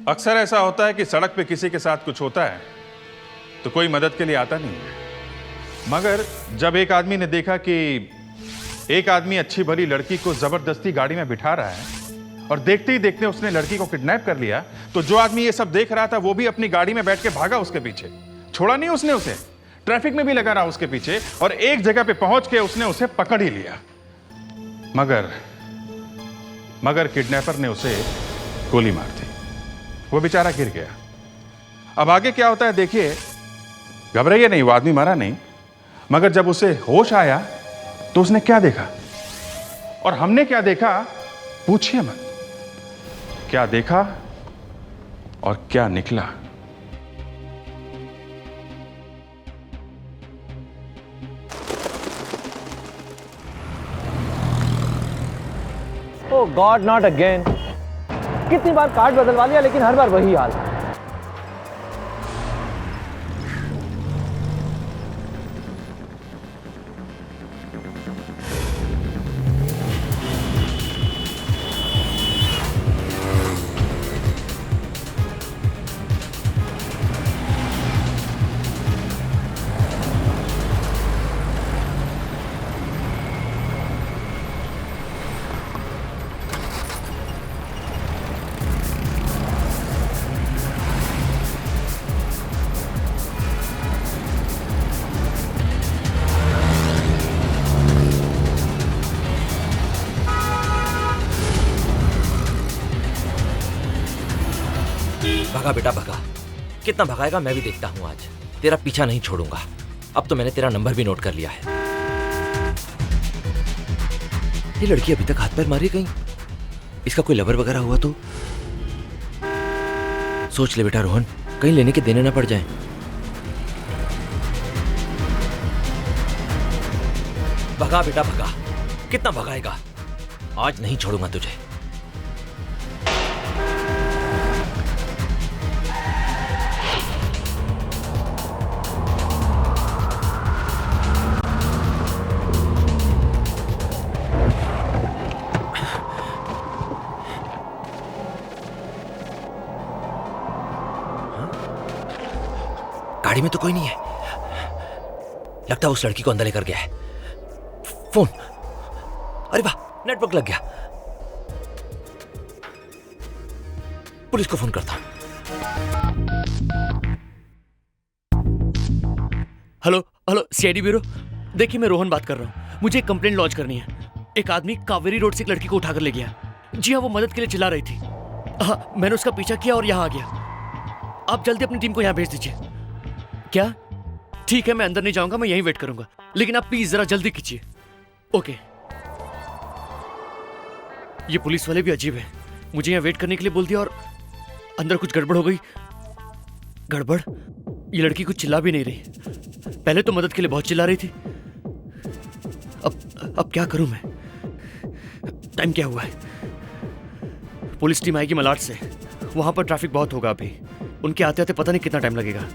अक्सर ऐसा होता है कि सड़क पे किसी के साथ कुछ होता है तो कोई मदद के लिए आता नहीं है, मगर जब एक आदमी ने देखा कि एक आदमी अच्छी भली लड़की को जबरदस्ती गाड़ी में बिठा रहा है और देखते ही देखते उसने लड़की को किडनैप कर लिया, तो जो आदमी ये सब देख रहा था वो भी अपनी गाड़ी में बैठ के भागा उसके पीछे। छोड़ा नहीं उसने उसे, ट्रैफिक में भी लगा रहा उसके पीछे और एक जगह पे पहुंच के उसने उसे पकड़ ही लिया। मगर किडनैपर ने उसे गोली मार दी, वो बेचारा गिर गया। अब आगे क्या होता है देखिए, घबराइए नहीं, वो आदमी मरा नहीं, मगर जब उसे होश आया तो उसने क्या देखा और हमने क्या देखा पूछिए मत। क्या देखा और क्या निकला। ओह गॉड, नॉट अगेन। कितनी बार कार्ड बदलवा लिया लेकिन हर बार वही हाल। भगा बेटा भगा, कितना भगाएगा मैं भी देखता हूँ आज। तेरा पीछा नहीं छोड़ूंगा। अब तो मैंने तेरा नंबर भी नोट कर लिया है। ये लड़की अभी तक हाथ पैर मारी कहीं, इसका कोई लवर वगैरह हुआ तो? सोच ले बेटा रोहन, कहीं लेने के देने ना पड़ जाए। भगा बेटा भगा, कितना भगाएगा, आज नहीं छोड़ूंगा तुझे। गाड़ी में तो कोई नहीं है, लगता है उस लड़की को अंदर लेकर गया है। फोन, अरे वाह, नेटवर्क लग गया। पुलिस को फोन करता हूं। Hello hello, CID bureau. देखिए मैं रोहन बात कर रहा हूँ, मुझे एक कंप्लेंट लॉन्च करनी है। एक आदमी कावेरी रोड से एक लड़की को उठाकर ले गया। जी हाँ, वो मदद के लिए चिल्ला रही थी। हाँ, मैंने उसका पीछा किया और यहाँ आ गया। आप जल्दी अपनी टीम को यहाँ भेज दीजिए। क्या? ठीक है, मैं अंदर नहीं जाऊंगा, मैं यहीं वेट करूंगा, लेकिन आप प्लीज जरा जल्दी कीजिए। ओके। ये पुलिस वाले भी अजीब है, मुझे यहाँ वेट करने के लिए बोल दिया और अंदर कुछ गड़बड़ हो गई। गड़बड़? ये लड़की कुछ चिल्ला भी नहीं रही, पहले तो मदद के लिए बहुत चिल्ला रही थी। अब क्या करूं मैं? टाइम क्या हुआ है? पुलिस टीम आएगी मलाड से, वहां पर ट्रैफिक बहुत होगा अभी। उनके आते आते पता नहीं कितना टाइम लगेगा।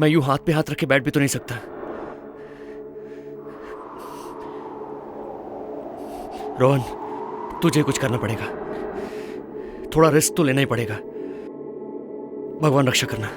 मैं यूं हाथ पे हाथ रख के बैठ भी तो नहीं सकता। रोहन, तुझे कुछ करना पड़ेगा, थोड़ा रिस्क तो लेना ही पड़ेगा। भगवान रक्षा करना।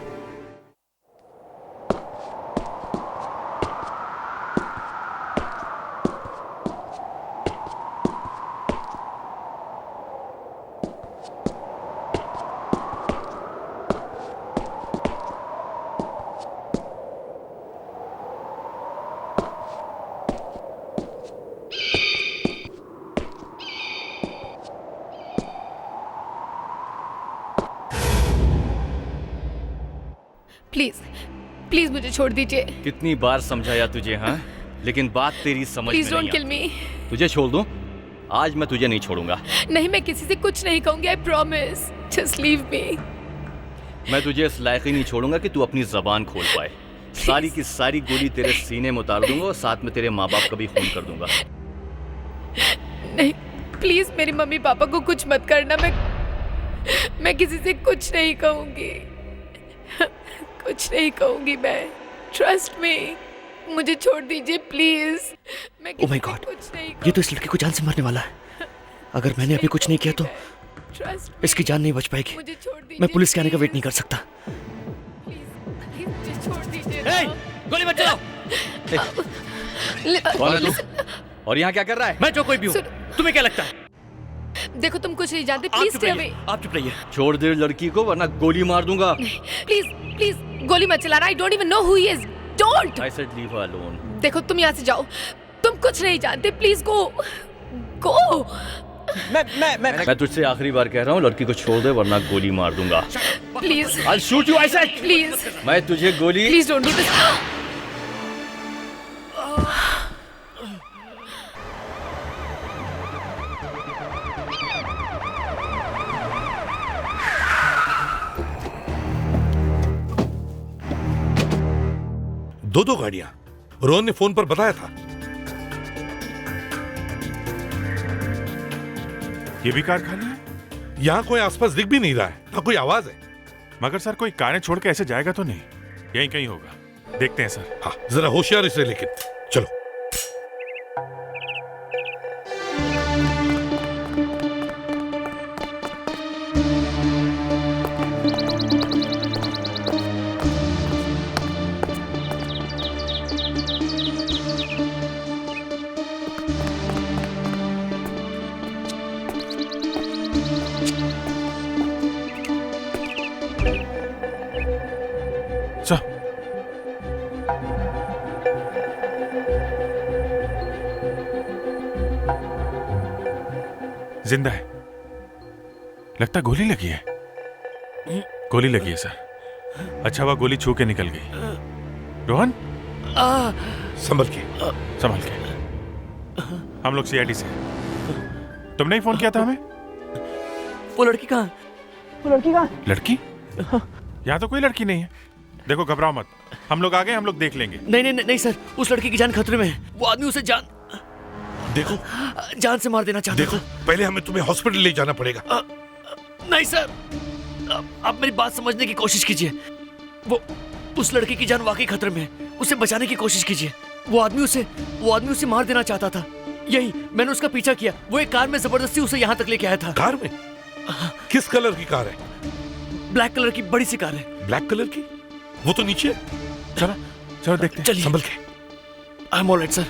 प्लीज प्लीज मुझे छोड़ दीजिए। कितनी बार समझाया तुझे, हाँ? लेकिन बात तेरी समझ में प्लीज नहीं डोंट किल मी। तुझे छोड़ दूं? आज मैं तुझे नहीं छोड़ूंगा। नहीं, मैं किसी से कुछ नहीं कहूंगी, I promise. Just leave me. मैं तुझे इस लायक ही नहीं छोड़ूंगा कि तू अपनी जबान खोल पाए। सारी की सारी गोली तेरे सीने में उतार दूंगा और साथ में तेरे माँ बाप का भी खून कर दूंगा। नहीं प्लीज, मेरी मम्मी पापा को कुछ मत करना। मैं किसी से कुछ नहीं कहूंगी, कुछ नहीं कहूंगी मैं। ट्रस्ट मी, मुझे छोड़ दीजिए प्लीज। मैं ओह माय गॉड, ये तो इस लड़की को जान से मारने वाला है। अगर मैंने अभी कुछ नहीं किया तो ट्रस्ट इसकी जान नहीं बच पाएगी। मुझे छोड़ दीजिए। मैं पुलिस के आने का वेट नहीं कर सकता। प्लीज मुझे छोड़ दीजिए ए, ना। गोली मत चलाओ। कौन है तू? और यहाँ क्या कर रहा है? मैं जो कोई भी हूँ, तुम्हें क्या लगता है? देखो तुम कुछ नहीं जानते, आप प्लीज चुप स्टे रहिए, अवे। आप चुप रहिए। छोड़ दे लड़की को वरना गोली मार दूंगा। प्लीज प्लीज गोली मत चलाना। I don't even know who he is. Don't. I said leave her alone. देखो तुम यहाँ से जाओ, तुम कुछ नहीं जानते। प्लीज गो गो। मैं तुझसे आखिरी बार कह रहा हूँ, लड़की को छोड़ दे वरना गोली मार दूंगा। Please I'll shoot you, I said. Please मैं तुझे गोली प्लीज डोंट डू दिस। दो गाड़ियां रोहन ने फोन पर बताया था। ये भी कार खाली है। यहां कोई आसपास दिख भी नहीं रहा है, ना कोई आवाज है। मगर सर कोई कारें छोड़ के ऐसे जाएगा तो नहीं, यहीं कहीं होगा। देखते हैं सर। हाँ जरा होशियारी से, लेकिन चलो। सर जिंदा है, लगता गोली लगी है। गोली लगी है सर। अच्छा हुआ गोली छू के निकल गई। रोहन संभल के। संभल के। हम लोग सीआईडी से हैं। तुमने ही फोन किया था हमें? वो लड़की कहाँ? वो लड़की कहाँ? लड़की? यहाँ तो कोई लड़की नहीं है। देखो घबराओ मत, हम लोग आ गए, हम लोग देख लेंगे। नहीं नहीं नहीं सर, उस लड़की की जान खतरे में है। वो आदमी उसे जान से मार देना चाहता देखो पहले हमें तुम्हें हॉस्पिटल ले जाना पड़ेगा। नहीं सर, आप मेरी बात समझने की कोशिश कीजिए। वो उस लड़की की जान वाकई खतरे में है, उसे बचाने की कोशिश कीजिए। वो आदमी उसे मार देना चाहता था। यही मैंने उसका पीछा किया। वो एक कार में जबरदस्ती उसे यहाँ तक लेके आया था। कार में? किस कलर की कार है? ब्लैक कलर की बड़ी सी कार है। ब्लैक कलर की? वो तो नीचे है। चलो चलो देखते हैं। चलिए। संभल के। I am alright sir.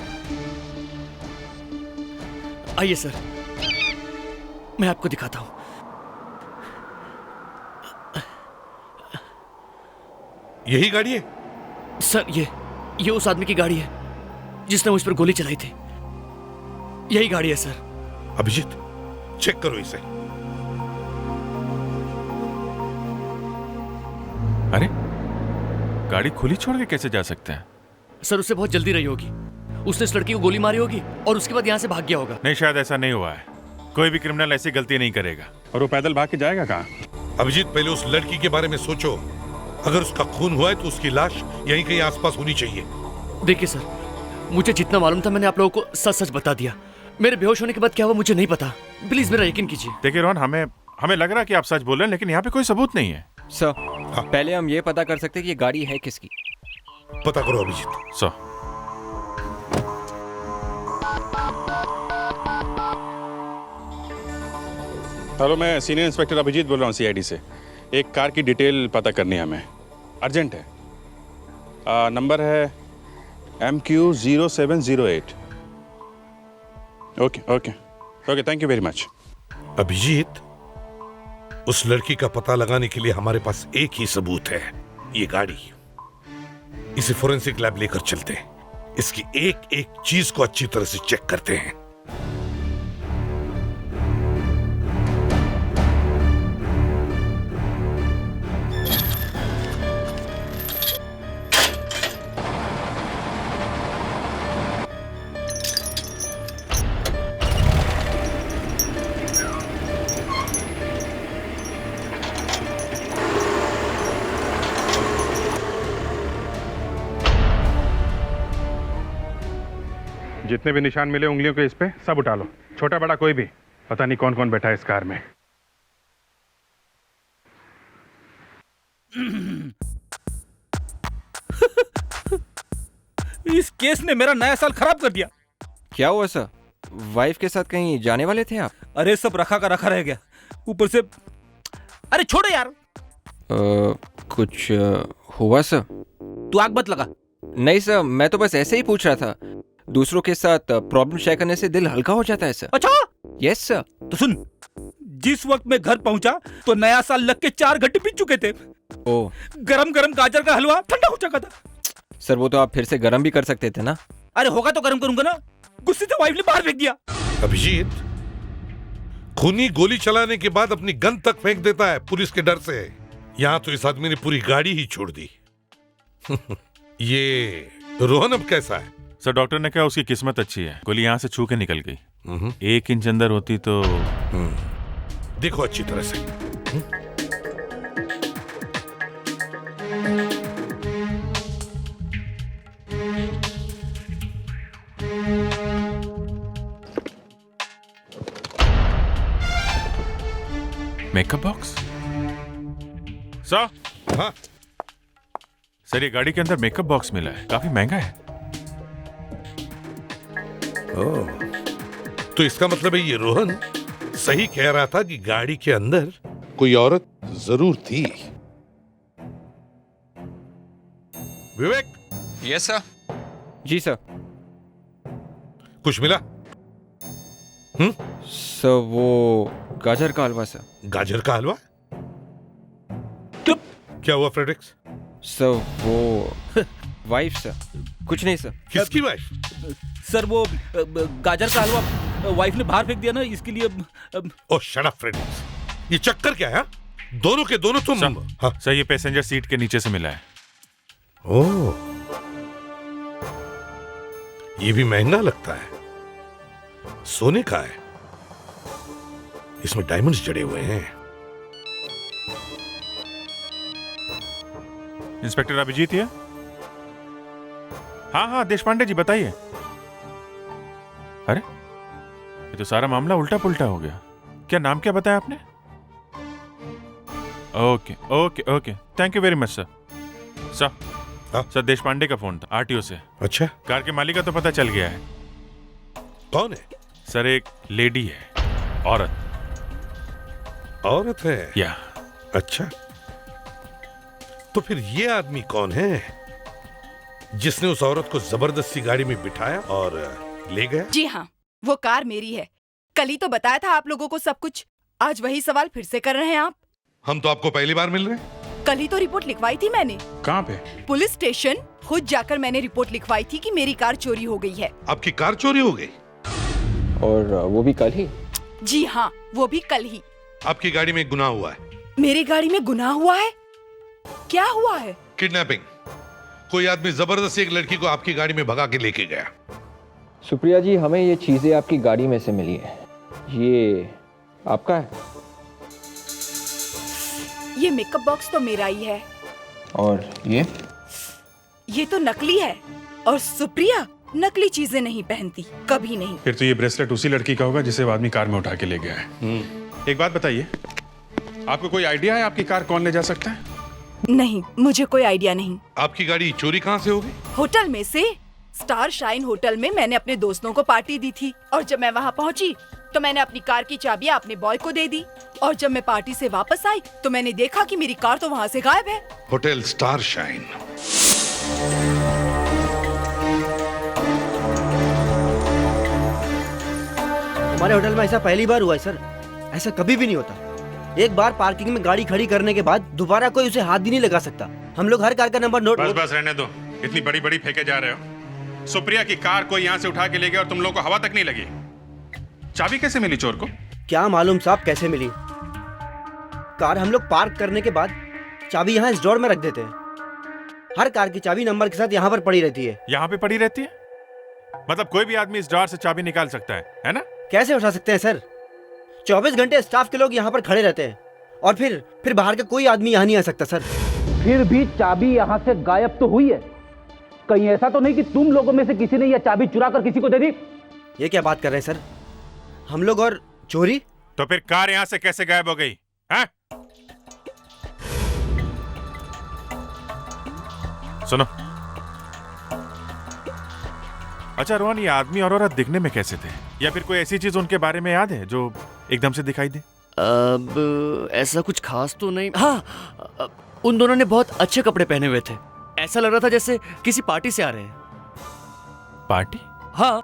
आइए सर, मैं आपको दिखाता हूं। यही गाड़ी है? सर ये उस आदमी की गाड़ी है जिसने मुझ पर गोली चलाई थी। यही गाड़ी है सर। अभिजीत चेक करो इसे। अरे गाड़ी खुली छोड़ के कैसे जा सकते हैं? सर उसे बहुत जल्दी रही होगी। उसने इस लड़की को गोली मारी होगी और उसके बाद यहाँ से भाग गया होगा। नहीं, शायद ऐसा नहीं हुआ है। कोई भी क्रिमिनल ऐसी गलती नहीं करेगा। और वो पैदल भाग के जाएगा कहाँ? अभिजीत पहले उस लड़की के बारे में सोचो। अगर उसका खून हुआ है तो उसकी लाश यहीं कहीं आसपास होनी चाहिए। देखिए सर, मुझे जितना मालूम था मैंने आप लोगों को सच सच बता दिया। मेरे बेहोश होने के बाद क्या हुआ मुझे नहीं पता। प्लीज मेरा यकीन कीजिए। देखिए रोहन, हमें लग रहा है कि आप सच बोल रहे हैं, लेकिन यहाँ पे कोई सबूत नहीं है। सर पहले हम ये पता कर सकते हैं कि ये गाड़ी है किसकी। पता करो अभिजीत। सो हेलो, मैं सीनियर इंस्पेक्टर अभिजीत बोल रहा हूँ सीआईडी से। एक कार की डिटेल पता करनी है हमें, अर्जेंट है। नंबर है MQ0708। Okay okay okay, thank you very much. Abhijeet, उस लड़की का पता लगाने के लिए हमारे पास एक ही सबूत है, ये गाड़ी। इसे फोरेंसिक लैब लेकर चलते हैं। इसकी एक एक चीज को अच्छी तरह से चेक करते हैं। जितने भी निशान मिले उंगलियों के इस पे सब उठा लो, छोटा बड़ा कोई भी। पता नहीं कौन कौन बैठा है इस कार में। इस केस ने मेरा नया साल खराब कर दिया। क्या हुआ सर? वाइफ के साथ कहीं जाने वाले थे आप? अरे सब रखा का रखा रह गया, ऊपर से अरे छोड़ो यार। कुछ हुआ सर? तू आग मत लगा। नहीं सर, मैं तो बस ऐसे ही पूछ रहा था। दूसरों के साथ प्रॉब्लम शेयर करने से दिल हल्का हो जाता है सर। अच्छा यस सर। तो सुन, जिस वक्त मैं घर पहुंचा तो नया साल लग के 4 घंटे बीत चुके थे। ओ गरम गरम गाजर का हलवा ठंडा हो चुका था। सर वो तो आप फिर से गर्म भी कर सकते थे ना। अरे होगा तो गरम करूंगा ना। गुस्से से वाइफ ने बाहर फेंक दिया। अभिजीत, खूनी गोली चलाने के बाद अपनी गन तक फेंक देता है पुलिस के डर से। यहां तो इस आदमी ने पूरी गाड़ी ही छोड़ दी। ये रोहन अब कैसा है? सर डॉक्टर ने कहा उसकी किस्मत अच्छी है, गोली यहाँ से छू के निकल गई। 1 इंच अंदर होती तो। देखो अच्छी तरह से। Makeup box? सर हाँ सर, ये गाड़ी के अंदर मेकअप बॉक्स मिला है, काफी महंगा है। तो इसका मतलब है ये रोहन सही कह रहा था कि गाड़ी के अंदर कोई औरत जरूर थी। विवेक। Yes sir. जी सर। कुछ मिला? सर वो गाजर का हलवा सर। गाजर का हलवा? क्या हुआ फ्रेडरिक्स? सर वो वाइफ सर। कुछ नहीं सर। किसकी वाइफ? सर वो गाजर का हलवा वाइफ ने बाहर फेंक दिया ना, इसके लिए। ओह शट अप फ्रेडरिक्स, ये चक्कर क्या है? दोनों के दोनों तुम। हाँ सर, ये पैसेंजर सीट के नीचे से मिला है। ओह, ये भी महंगा लगता है। सोने का है, इसमें डायमंड्स जड़े हुए हैं। इंस्पेक्टर अभिजीत है? हाँ हाँ देशपांडे जी बताइए। अरे ये तो सारा मामला उल्टा पुल्टा हो गया। क्या नाम क्या बताया आपने? Okay okay okay, thank you very much sir. Sir Deshpande का फोन था आरटीओ से। अच्छा, कार के मालिक का तो पता चल गया है। कौन है? सर एक लेडी है, औरत। औरत है? या। अच्छा, तो फिर ये आदमी कौन है जिसने उस औरत को जबरदस्ती गाड़ी में बिठाया और ले गया? जी हाँ, वो कार मेरी है। कल ही तो बताया था आप लोगों को सब कुछ। आज वही सवाल फिर से कर रहे हैं आप। हम तो आपको पहली बार मिल रहे हैं। कल ही तो रिपोर्ट लिखवाई थी मैंने। कहाँ पे? पुलिस स्टेशन खुद जाकर मैंने रिपोर्ट लिखवाई थी कि मेरी कार चोरी हो गई है। आपकी कार चोरी हो गई? और वो भी कल ही? जी हाँ, वो भी कल ही। आपकी गाड़ी में गुनाह हुआ है। मेरी गाड़ी में गुनाह हुआ है? क्या हुआ है? किडनैपिंग। कोई आदमी जबरदस्ती एक लड़की को आपकी गाड़ी में भगा के लेके गया। सुप्रिया जी, हमें ये चीजें आपकी गाड़ी में से मिली है। ये आपका है? ये मेकअप बॉक्स तो मेरा ही है। और ये तो नकली है। और सुप्रिया नकली चीजें नहीं पहनती, कभी नहीं। फिर तो ये ब्रेसलेट उसी लड़की का होगा जिसे वो आदमी कार में उठा के ले गया है। एक बात बताइए, आपको कोई आइडिया है आपकी कार कौन ले जा सकता है? नहीं, मुझे कोई आइडिया नहीं। आपकी गाड़ी चोरी कहाँ से होगी? होटल में से। स्टार शाइन होटल में मैंने अपने दोस्तों को पार्टी दी थी, और जब मैं वहाँ पहुँची तो मैंने अपनी कार की चाबियाँ अपने बॉय को दे दी। और जब मैं पार्टी से वापस आई तो मैंने देखा कि मेरी कार तो वहाँ से गायब है। Hotel star shine. हमारे होटल में ऐसा पहली बार हुआ है सर। ऐसा कभी भी नहीं होता। एक बार पार्किंग में गाड़ी खड़ी करने के बाद दोबारा कोई उसे हाथ भी नहीं लगा सकता। हम लोग हर कार का नंबर नोट। बस रहने दो, इतनी बड़ी बड़ी फेंके जा रहे हो। सुप्रिया की कार कोई यहाँ से उठा के ले गया और तुम लोगों को हवा तक नहीं लगी। चाबी कैसे मिली चोर को? क्या मालूम साहब कैसे मिली। कार हम लोग पार्क करने के बाद चाबी यहाँ इस ड्रॉर में रख देते हैं। हर कार की चाबी नंबर के साथ यहाँ पर पड़ी रहती है। यहाँ पे पड़ी रहती है? मतलब कोई भी आदमी इस ड्रॉर से चाबी निकाल सकता है ना? कैसे उठा सकते हैं सर? 24 घंटे स्टाफ के लोग यहाँ पर खड़े रहते हैं, और फिर बाहर का कोई आदमी यहाँ नहीं आ सकता सर। फिर भी चाबी यहाँ से गायब तो हुई है। कहीं ऐसा तो नहीं कि तुम लोगों में से किसी ने यह चाबी चुरा कर किसी को दे दी? ये क्या बात कर रहे हैं सर? हम लोग और चोरी? तो फिर कार यहाँ से कैसे गायब हो गई? हाँ? सुनो, अच्छा रोहन, ये आदमी और औरत दिखने में कैसे थे, या फिर कोई ऐसी चीज उनके बारे में याद है जो एकदम से दिखाई दे? अब ऐसा कुछ खास तो नहीं। हाँ, उन दोनों ने बहुत अच्छे कपड़े पहने हुए थे। ऐसा लग रहा था जैसे किसी पार्टी से आ रहे हैं। पार्टी? हाँ,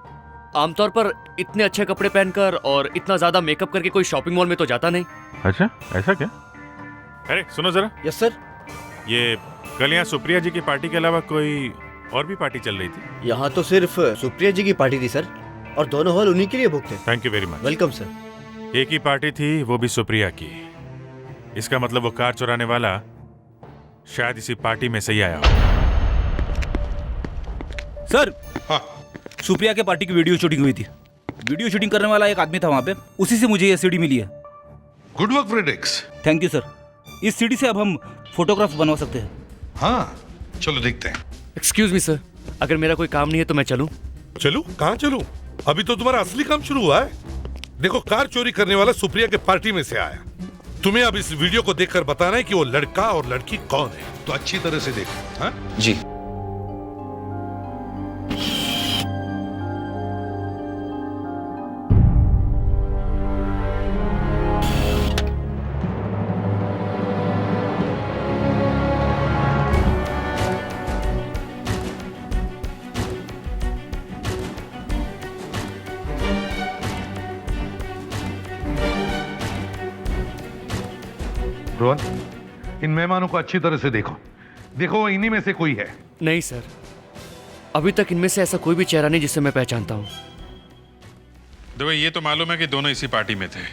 आमतौर पर इतने अच्छे कपड़े पहनकर और इतना ज्यादा मेकअप करके कोई शॉपिंग मॉल में तो जाता नहीं। अच्छा, ऐसा क्या? अरे सुनो जरा। Yes sir. ये कल यहाँ सुप्रिया जी की पार्टी के अलावा कोई और भी पार्टी चल रही थी? यहाँ तो सिर्फ सुप्रिया जी की पार्टी थी सर, और दोनों हॉल उन्हीं के लिए बुक थे। Thank you very much. Welcome sir. एक ही पार्टी थी, वो भी सुप्रिया की। इसका मतलब वो कार चुराने वाला शायद इसी पार्टी में से ही आया हो। सर, हाँ, सुप्रिया के पार्टी की वीडियो शूटिंग हुई थी। वीडियो शूटिंग करने वाला एक आदमी था वहां पे, उसी से मुझे ये सीडी मिली है। Good work Fredex. Thank you sir. इस सीडी से अब हम फोटोग्राफ बनवा सकते हैं। हाँ, चलो देखते हैं। एक्सक्यूज मी सर, अगर मेरा कोई काम नहीं है तो मैं चलूं? चलूं? कहाँ चलूं? अभी तो तुम्हारा असली काम शुरू हुआ है। देखो, कार चोरी करने वाला सुप्रिया के पार्टी में से आया। तुम्हें अब इस वीडियो को देखकर बताना है कि वो लड़का और लड़की कौन है। तो अच्छी तरह से देखो। हाँ जी। रोहन, इन मेहमानों को अच्छी तरह से देखो। देखो, इन्हीं में से कोई है। नहीं सर, अभी तक इनमें से ऐसा कोई भी चेहरा नहीं जिसे मैं पहचानता हूँ। देखो, ये तो मालूम है कि दोनों इसी पार्टी में थे।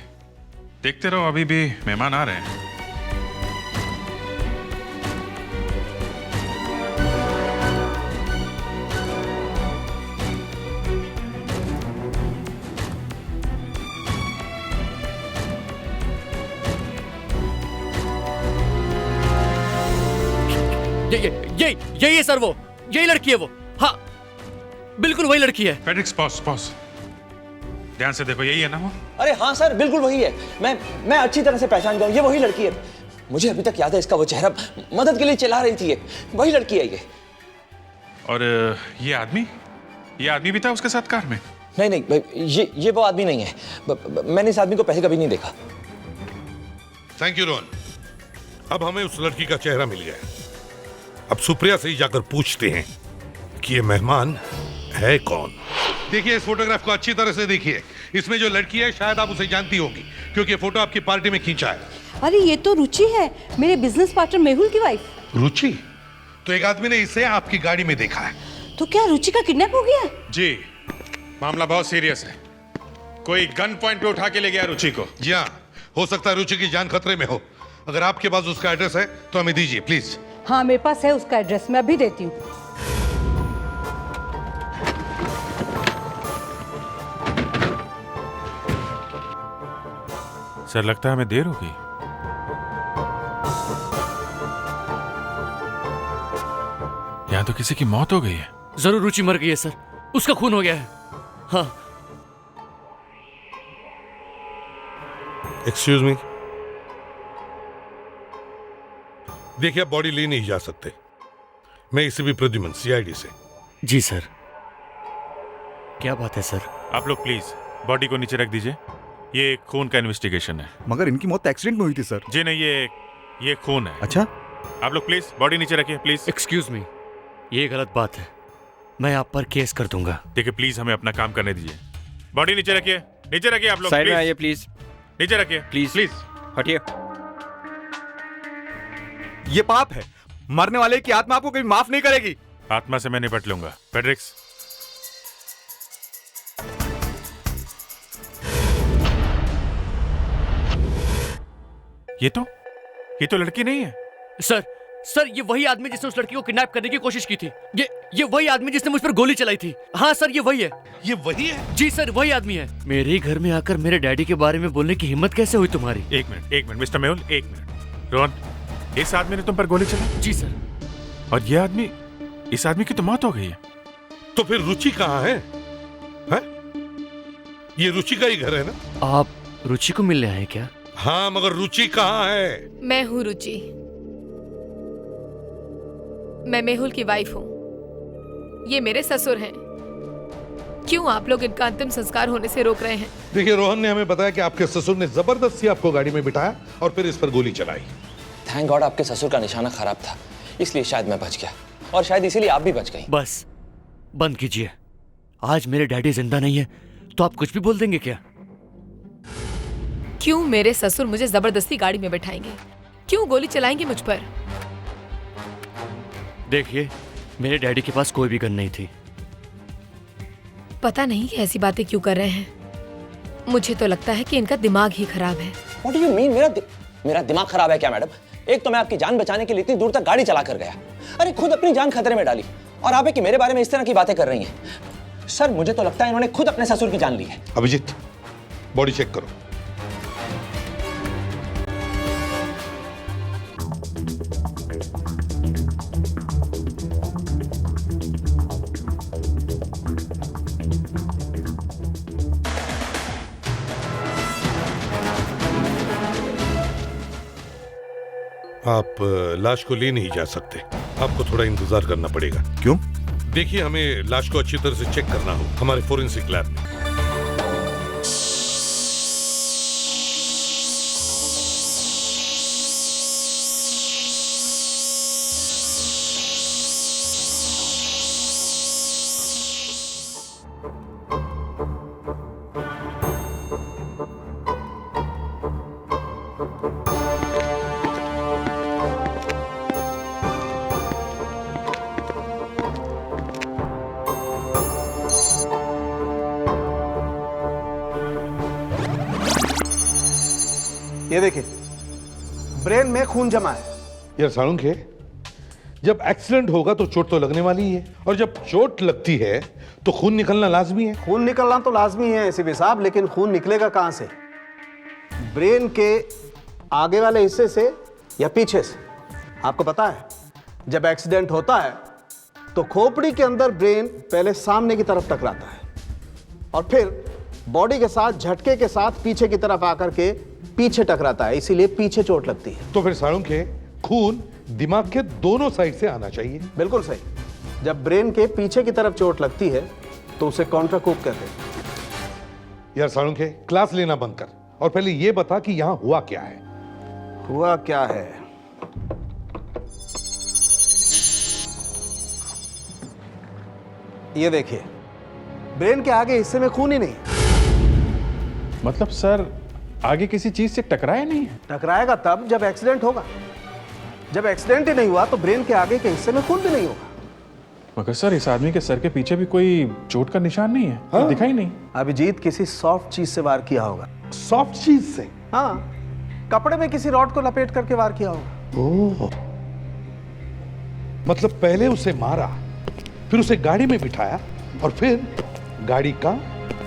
देखते रहो, अभी भी मेहमान आ रहे हैं। यही सर, वो यही लड़की है वो। हाँ, बिल्कुल वही लड़की है। फेडेरिक्स, पॉज। ध्यान से देखो, यही है ना वो? अरे हाँ सर, बिल्कुल वही है। मैं अच्छी तरह से पहचान गया हूँ, ये वही लड़की है। मुझे अभी तक याद है इसका वो चेहरा, मदद के लिए चिल्ला रही थी ये। वही लड़की है ये। और ये आदमी भी था उसके साथ कार में? नहीं, ये वो आदमी नहीं है। मैंने इस आदमी को पहले कभी नहीं देखा। Thank you Rohan. अब हमें उस लड़की का चेहरा मिल गया। अब सुप्रिया से ही जाकर पूछते हैं कि ये मेहमान है कौन। देखिए, इस फोटोग्राफ को अच्छी तरह से देखिए। इसमें जो लड़की है शायद आप उसे जानती होगी, क्योंकि फोटो आपकी पार्टी में खींचा है। अरे ये तो रुचि है, मेरे बिजनेस पार्टनर मेहुल की वाइफ। रुचि? तो एक आदमी ने इसे आपकी गाड़ी में देखा है। तो क्या रुचि का किडनैप हो गया? जी, मामला बहुत सीरियस है। कोई गन पॉइंट पे उठा के ले गया रुचि को। जी हाँ, हो सकता है रुचि की जान खतरे में हो। अगर आपके पास उसका एड्रेस है तो हमें दीजिए प्लीज। हाँ, मेरे पास है उसका एड्रेस, मैं अभी देती हूँ। सर, लगता है हमें देर हो गई। यहाँ तो किसी की मौत हो गई है। जरूर रुचि मर गई है सर, उसका खून हो गया है। हाँ। Excuse me. देखिए, आप बॉडी ले नहीं जा सकते। मैं इसे भी प्रद्युमन, सीआईडी से। जी सर। क्या बात है सर? आप लोग प्लीज बॉडी को नीचे रख दीजिए। ये खून का इन्वेस्टिगेशन है। मगर इनकी मौत एक्सीडेंट में हुई थी सर। जी नहीं, ये खून है। अच्छा, आप लोग प्लीज बॉडी नीचे रखिए प्लीज। एक्सक्यूज मी, ये गलत बात है। मैं आप पर केस कर दूंगा। देखिए, प्लीज हमें अपना काम करने दीजिए। बॉडी नीचे रखिए, नीचे रखिए आप लोग। साइड में आइए प्लीज। नीचे रखिए प्लीज। हटिए। ये पाप है। मरने वाले की आत्मा आपको कभी माफ नहीं करेगी। आत्मा से मैं निपट लूंगा। फेडेरिक्स, ये तो लड़की नहीं है। सर, ये वही आदमी जिसने उस लड़की को किडनैप करने की कोशिश की थी। ये वही आदमी जिसने मुझ पर गोली चलाई थी। हाँ सर, ये वही है। ये वही है? जी सर, वही आदमी है। मेरे घर में आकर मेरे डैडी के बारे में बोलने की हिम्मत कैसे हुई तुम्हारी? एक मिनट मिस्टर मेहुल, एक मिनट। रोहन, इस आदमी ने तुम पर गोली चलाई? जी सर। और ये आदमी, इस आदमी की तो मौत हो गई है। तो फिर रुचि कहाँ है? ये रुचि का ही घर है ना? आप रुचि को मिलने आए क्या? हाँ, मगर रुचि कहाँ है? मैं हूँ रुचि। मैं मेहुल की वाइफ हूँ। ये मेरे ससुर हैं। क्यों आप लोग इनका अंतिम संस्कार होने से रोक रहे हैं? देखिए, रोहन ने हमें बताया कि आपके ससुर ने जबरदस्ती आपको गाड़ी में बिठाया और फिर इस पर गोली चलाई। थैंक गॉड आपके ससुर का निशाना खराब था, इसलिए शायद मैं बच गया, और शायद इसीलिए आप भी बच गई। बस बंद कीजिए। आज मेरे डैडी जिंदा नहीं है तो आप कुछ भी बोल देंगे क्या? क्यों मेरे ससुर मुझे जबरदस्ती गाड़ी में बैठाएंगे? क्यों गोली चलाएंगे मुझ पर? देखिए, मेरे डैडी के पास कोई भी गन नहीं थी। पता नहीं कि ऐसी बातें क्यों कर रहे हैं। मुझे तो लगता है कि इनका दिमाग ही खराब है। What do you mean? मेरा दिमाग खराब है क्या मैडम? एक तो मैं आपकी जान बचाने के लिए इतनी दूर तक गाड़ी चला कर गया, अरे खुद अपनी जान खतरे में डाली, और आप है कि मेरे बारे में इस तरह की बातें कर रही हैं। सर, मुझे तो लगता है इन्होंने खुद अपने ससुर की जान ली है। अभिजीत, बॉडी चेक करो। आप लाश को ले नहीं जा सकते, आपको थोड़ा इंतजार करना पड़ेगा। क्यों? देखिए, हमें लाश को अच्छी तरह से चेक करना हो हमारे फोरेंसिक लैब में। ये देखिए, ब्रेन में खून जमा है। यार साळुंखे, जब एक्सीडेंट होगा तो चोट तो लगने वाली ही है, और जब चोट लगती है तो खून निकलना लाजमी है। खून निकलना तो लाजमी है एसीपी साहब, लेकिन खून निकलेगा कहां से? ब्रेन के आगे वाले हिस्से से या पीछे से? आपको पता है, जब एक्सीडेंट होता है तो खोपड़ी के अंदर ब्रेन पहले सामने की तरफ टकराता है और फिर बॉडी के साथ झटके के साथ पीछे की तरफ आकर के पीछे टकराता है, इसीलिए पीछे चोट लगती है। तो फिर साळुंखे, खून दिमाग के दोनों साइड से आना चाहिए। बिल्कुल सही। जब ब्रेन के पीछे की तरफ चोट लगती है तो उसे कॉन्ट्राकूप कहते हैं। यार साळुंखे, क्लास लेना बंद कर और पहले ये बता कि यहां हुआ क्या है। हुआ क्या है? ये देखिए, ब्रेन के आगे हिस्से में खून ही नहीं। मतलब सर, आगे किसी चीज से टकराया नहीं है? टकराएगा तब जब एक्सीडेंट होगा। जब एक्सीडेंट ही नहीं हुआ तो ब्रेन के आगे के हिस्से में खून भी नहीं होगा। मगर सर, इस आदमी के सर के पीछे भी कोई चोट का निशान नहीं है। हाँ? दिखाई नहीं। अभिजीत किसी सॉफ्ट चीज से वार किया होगा। सॉफ्ट चीज से? हाँ, कपड़े में किसी रॉड को लपेट करके वार किया होगा। ओह, मतलब पहले उसे मारा, फिर उसे गाड़ी में बिठाया और फिर गाड़ी का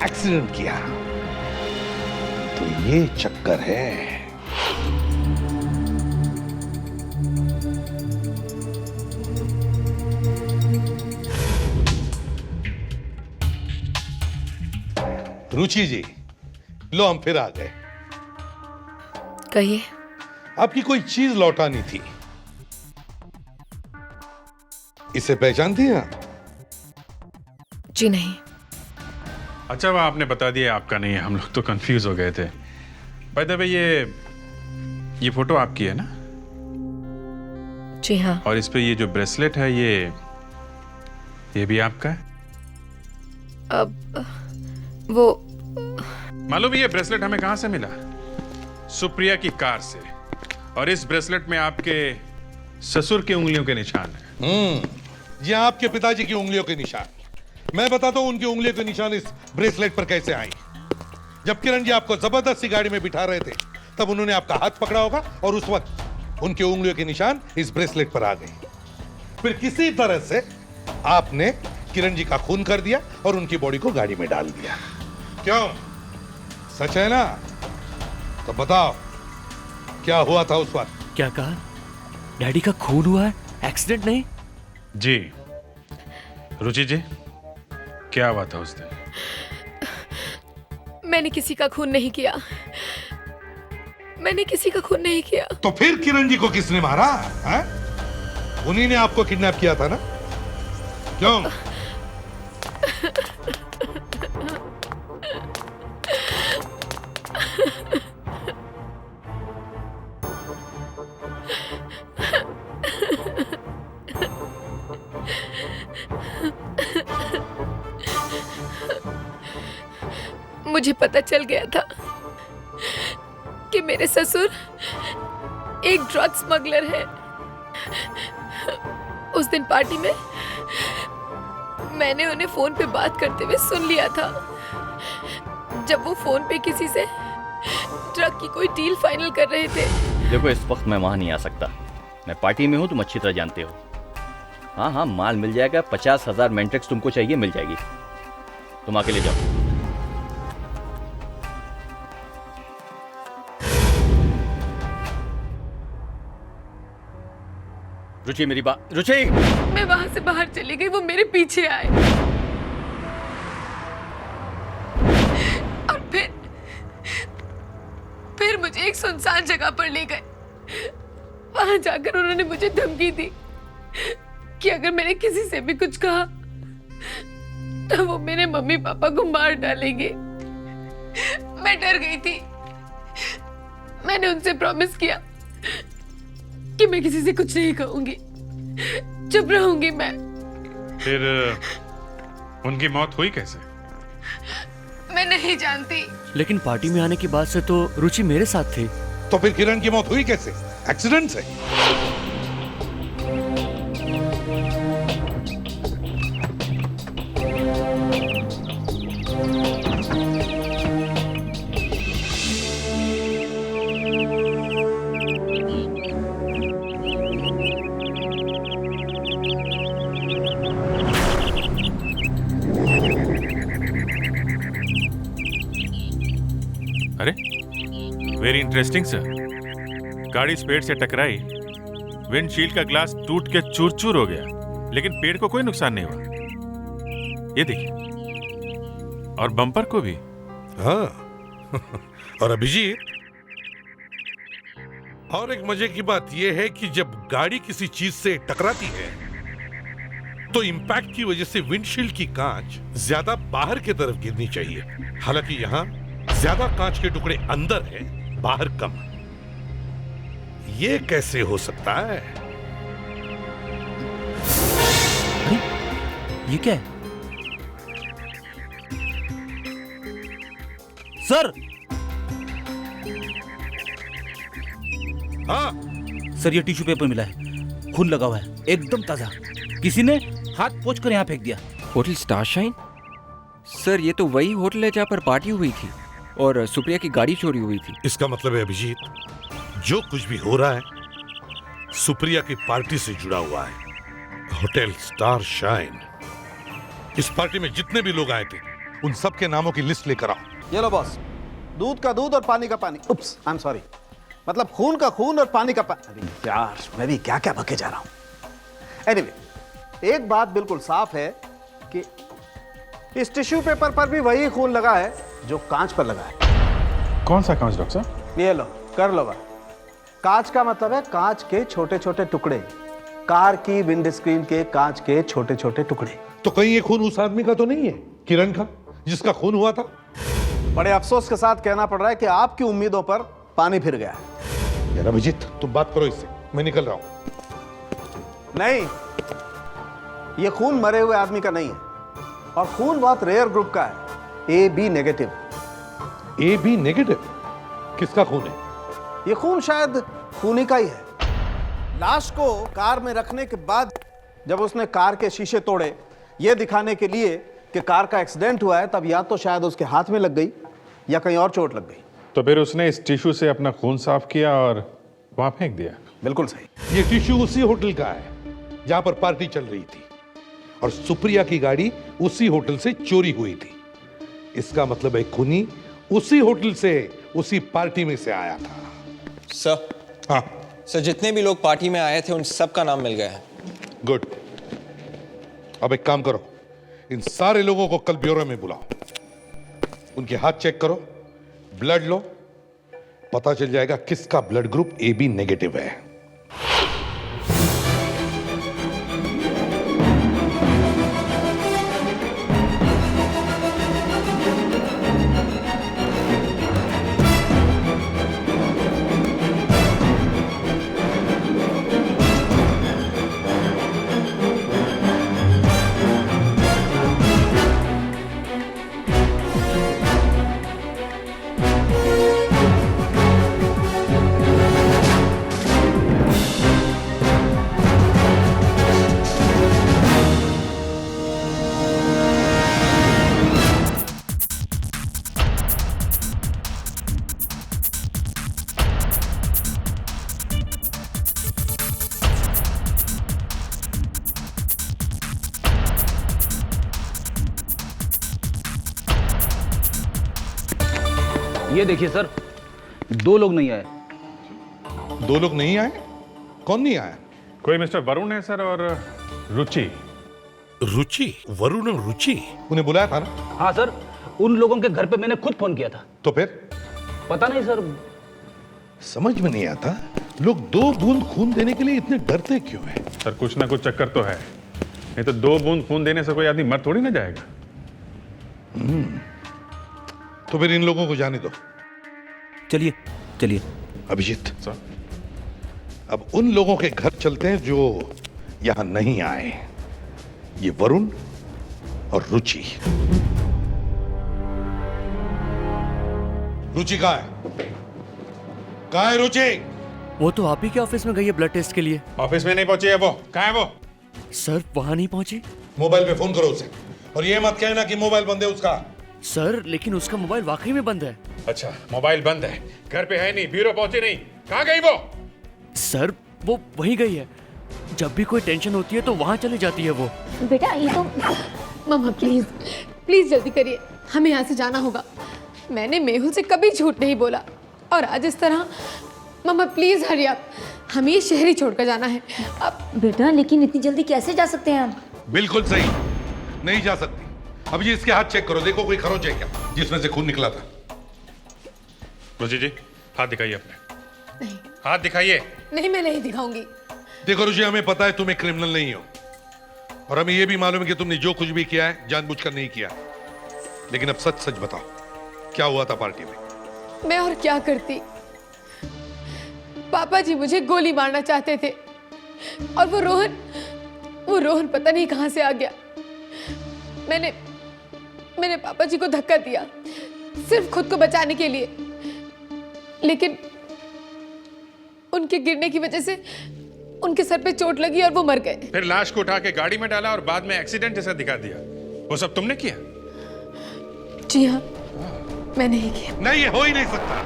एक्सीडेंट किया। तो ये चक्कर है। रुचि जी, लो हम फिर आ गए। कहिए। आपकी कोई चीज लौटानी थी, इसे पहचानती हैं आप? जी नहीं। अच्छा, वह आपने बता दिया आपका नहीं है, हम लोग तो कंफ्यूज हो गए थे। बाय द वे, ये फोटो आपकी है ना? जी हाँ। और इस पे ये जो ब्रेसलेट है, ये भी आपका है? अब वो मालूम है ये ब्रेसलेट हमें कहां से मिला? सुप्रिया की कार से। और इस ब्रेसलेट में आपके ससुर की उंगलियों के निशान है। ये आपके पिताजी की उंगलियों के निशान। मैं बताता हूं उनकी उंगलियों के निशान इस ब्रेसलेट पर कैसे आए। जब किरण जी आपको जबरदस्ती गाड़ी में बिठा रहे थे, तब उन्होंने आपका हाथ पकड़ा होगा और उस वक्त उनकी उंगलियों के निशान इस ब्रेसलेट पर आ गए। फिर किसी तरह से आपने किरण जी का खून कर दिया और उनकी बॉडी को गाड़ी में डाल दिया। क्यों, सच है ना? तो बताओ, क्या हुआ था उस वक्त? क्या कहा? डैडी का खून हुआ है, एक्सीडेंट नहीं? जी। रुचि जी, क्या हुआ था उस दिन? मैंने किसी का खून नहीं किया। मैंने किसी का खून नहीं किया। तो फिर किरण जी को किसने मारा है? उन्हीं ने आपको किडनैप किया था ना? क्यों? मुझे पता चल गया था कि मेरे ससुर एक ड्रग स्मगलर है। उस दिन पार्टी में मैंने उन्हें फोन पे बात करते हुए सुन लिया था, जब वो फोन पे किसी से ड्रग की कोई डील फाइनल कर रहे थे। देखो, इस वक्त मैं वहां नहीं आ सकता, मैं पार्टी में हूं, तुम अच्छी तरह जानते हो। हाँ हाँ, माल मिल जाएगा, 50,000 मैंट्रिक्स तुमको चाहिए, मिल जाएगी, तुम आके ले जाओ। रुचि, मेरी बात, रुचि! मैं वहां से बाहर चली गई, वो मेरे पीछे आए और फिर मुझे एक सुनसान जगह पर ले गए। वहां जाकर उन्होंने मुझे धमकी दी कि अगर मैंने किसी से भी कुछ कहा तो वो मेरे मम्मी पापा को मार डालेंगे। मैं डर गई थी। मैंने उनसे प्रॉमिस किया कि मैं किसी से कुछ नहीं कहूंगी, चुप रहूंगी मैं। फिर उनकी मौत हुई कैसे? मैं नहीं जानती। लेकिन पार्टी में आने के बाद से तो रुचि मेरे साथ थी। तो फिर किरण की मौत हुई कैसे? एक्सीडेंट से? अरे, वेरी इंटरेस्टिंग सर। गाड़ी स्पेड से टकराई, विंडशील्ड का ग्लास टूट के चूर चूर हो गया, लेकिन पेड़ को कोई नुकसान नहीं हुआ। ये देखिए, और बम्पर को भी। हाँ। और अभिजीत, और एक मजे की बात यह है कि जब गाड़ी किसी चीज से टकराती है तो इंपैक्ट की वजह से विंडशील्ड की कांच ज्यादा बाहर की तरफ गिरनी चाहिए। हालांकि यहां ज्यादा कांच के टुकड़े अंदर है, बाहर कम। ये कैसे हो सकता है? ये क्या है? सर! हाँ सर, ये टिश्यू पेपर मिला है, खून लगा हुआ है, एकदम ताजा। किसी ने हाथ पोंछ कर यहाँ फेंक दिया। Hotel star shine? सर, ये तो वही होटल है जहाँ पर पार्टी हुई थी और सुप्रिया की गाड़ी चोरी हुई थी। इसका मतलब है अभिजीत, जो कुछ भी हो रहा है सुप्रिया की पार्टी से जुड़ा हुआ है। Hotel star shine. इस पार्टी में जितने भी लोग आए थे उन सब के नामों की लिस्ट लेकर आओ। ये लो बॉस, दूध का दूध और पानी का पानी। उप्स, आई एम सॉरी, मतलब खून का खून और पानी का पानी। अरे यार, मैं भी क्या क्या बके जा रहा हूं। एनीवे, एक बात बिल्कुल साफ है कि इस टिश्यू पेपर पर भी वही खून लगा है जो कांच पर लगा है। कौन सा कांच डॉक्टर साहब? ये लो, कर लो बात। कांच का मतलब है कांच के छोटे छोटे टुकड़े, कार की विंड स्क्रीन के कांच के छोटे छोटे टुकड़े। तो कहीं ये खून उस आदमी का तो नहीं है, किरण का, जिसका खून हुआ था? बड़े अफसोस के साथ कहना पड़ रहा है कि आपकी उम्मीदों पर पानी फिर गया है। यार अभिजीत, तुम बात करो इससे, मैं निकल रहा हूं। नहीं, ये खून मरे हुए आदमी का नहीं है, और खून बहुत रेयर ग्रुप का है, AB नेगेटिव। AB negative? किसका खून है? ये खून शायद खूनी का ही है। लाश को कार में रखने के बाद जब उसने कार के शीशे तोड़े ये दिखाने के लिए कि कार का एक्सीडेंट हुआ है, तब या तो शायद उसके हाथ में लग गई या कहीं और चोट लग गई। तो फिर उसने इस टिश्यू से अपना खून साफ किया और वहां फेंक दिया। बिल्कुल सही। ये टिश्यू उसी होटल का है जहां पर पार्टी चल रही थी, और सुप्रिया की गाड़ी उसी होटल से चोरी हुई थी। इसका मतलब है खूनी उसी होटल से उसी पार्टी में से आया था। सर, हाँ सर, जितने भी लोग पार्टी में आए थे उन सब का नाम मिल गया है। गुड। अब एक काम करो, इन सारे लोगों को कल ब्यूरो में बुलाओ, उनके हाथ चेक करो, ब्लड लो, पता चल जाएगा किसका ब्लड ग्रुप AB नेगेटिव है। ये देखिए सर, 2 लोग नहीं आए। 2 लोग नहीं आए? कौन नहीं आया? कोई मिस्टर वरुण है सर और रुचि। रुचि? वरुण और रुचि? उन्हें बुलाया था ना? हाँ सर, उन लोगों के घर पे मैंने खुद फोन किया था। तो फिर? पता नहीं सर। समझ में नहीं आता, लोग 2 बूंद खून देने के लिए इतने डरते क्यों हैं? सर कुछ ना कुछ चक्कर तो है, नहीं तो 2 बूंद खून देने से कोई आदमी मर थोड़ी ना जाएगा। तो फिर इन लोगों को जाने दो। चलिए चलिए। अभिजीत सर, अब उन लोगों के घर चलते हैं जो यहां नहीं आए। ये वरुण और रुचि। रुचि कहाँ है? कहाँ है रुचि? वो तो आप ही के ऑफिस में गई है ब्लड टेस्ट के लिए। ऑफिस में नहीं पहुंची है वो। कहाँ है वो? सर वहां नहीं पहुंची। मोबाइल पे फोन करो उसे, और ये मत कहना कि मोबाइल बंद है उसका। सर लेकिन उसका मोबाइल वाकई में बंद है। अच्छा, मोबाइल बंद है, घर पे है नहीं, ब्यूरो पहुंची नहीं, कहाँ गई वो? सर वो वहीं गई है, जब भी कोई टेंशन होती है तो वहां चली जाती है वो। बेटा ये तो मम्मा प्लीज प्लीज जल्दी करिए, हमें यहाँ से जाना होगा। मैंने मेहुल से कभी झूठ नहीं बोला और आज इस तरह। मम्मा प्लीज हरी आप, हमें ये शहर ही छोड़कर जाना है अब। बेटा लेकिन इतनी जल्दी कैसे जा सकते हैं हम? बिल्कुल सही, नहीं जा सकती। अब ये इसके हाथ चेक करो, देखो कोई खरोच है क्या जिसमें से खून निकला था। रुचि जी हाथ दिखाइए अपने। नहीं हाथ दिखाइए। नहीं, मैं नहीं दिखाऊंगी। देखो रुचि, हमें पता है तुम एक क्रिमिनल नहीं हो, और हमें यह भी मालूम है कि तुमने जो कुछ भी किया है जानबूझकर नहीं किया। लेकिन अब सच सच बताओ, क्या हुआ था पार्टी में? मैं और क्या करती, पापा जी मुझे गोली मारना चाहते थे और वो रोहन पता नहीं कहां से आ गया। मैंने पापा जी को धक्का दिया सिर्फ खुद को बचाने के लिए, लेकिन उनके गिरने की वजह से उनके सर पे चोट लगी और वो मर गए। फिर लाश को उठा के गाड़ी में डाला और बाद में एक्सीडेंट जैसा दिखा दिया। वो सब तुमने किया? जी हाँ, मैंने ही किया। नहीं, ये हो ही नहीं सकता।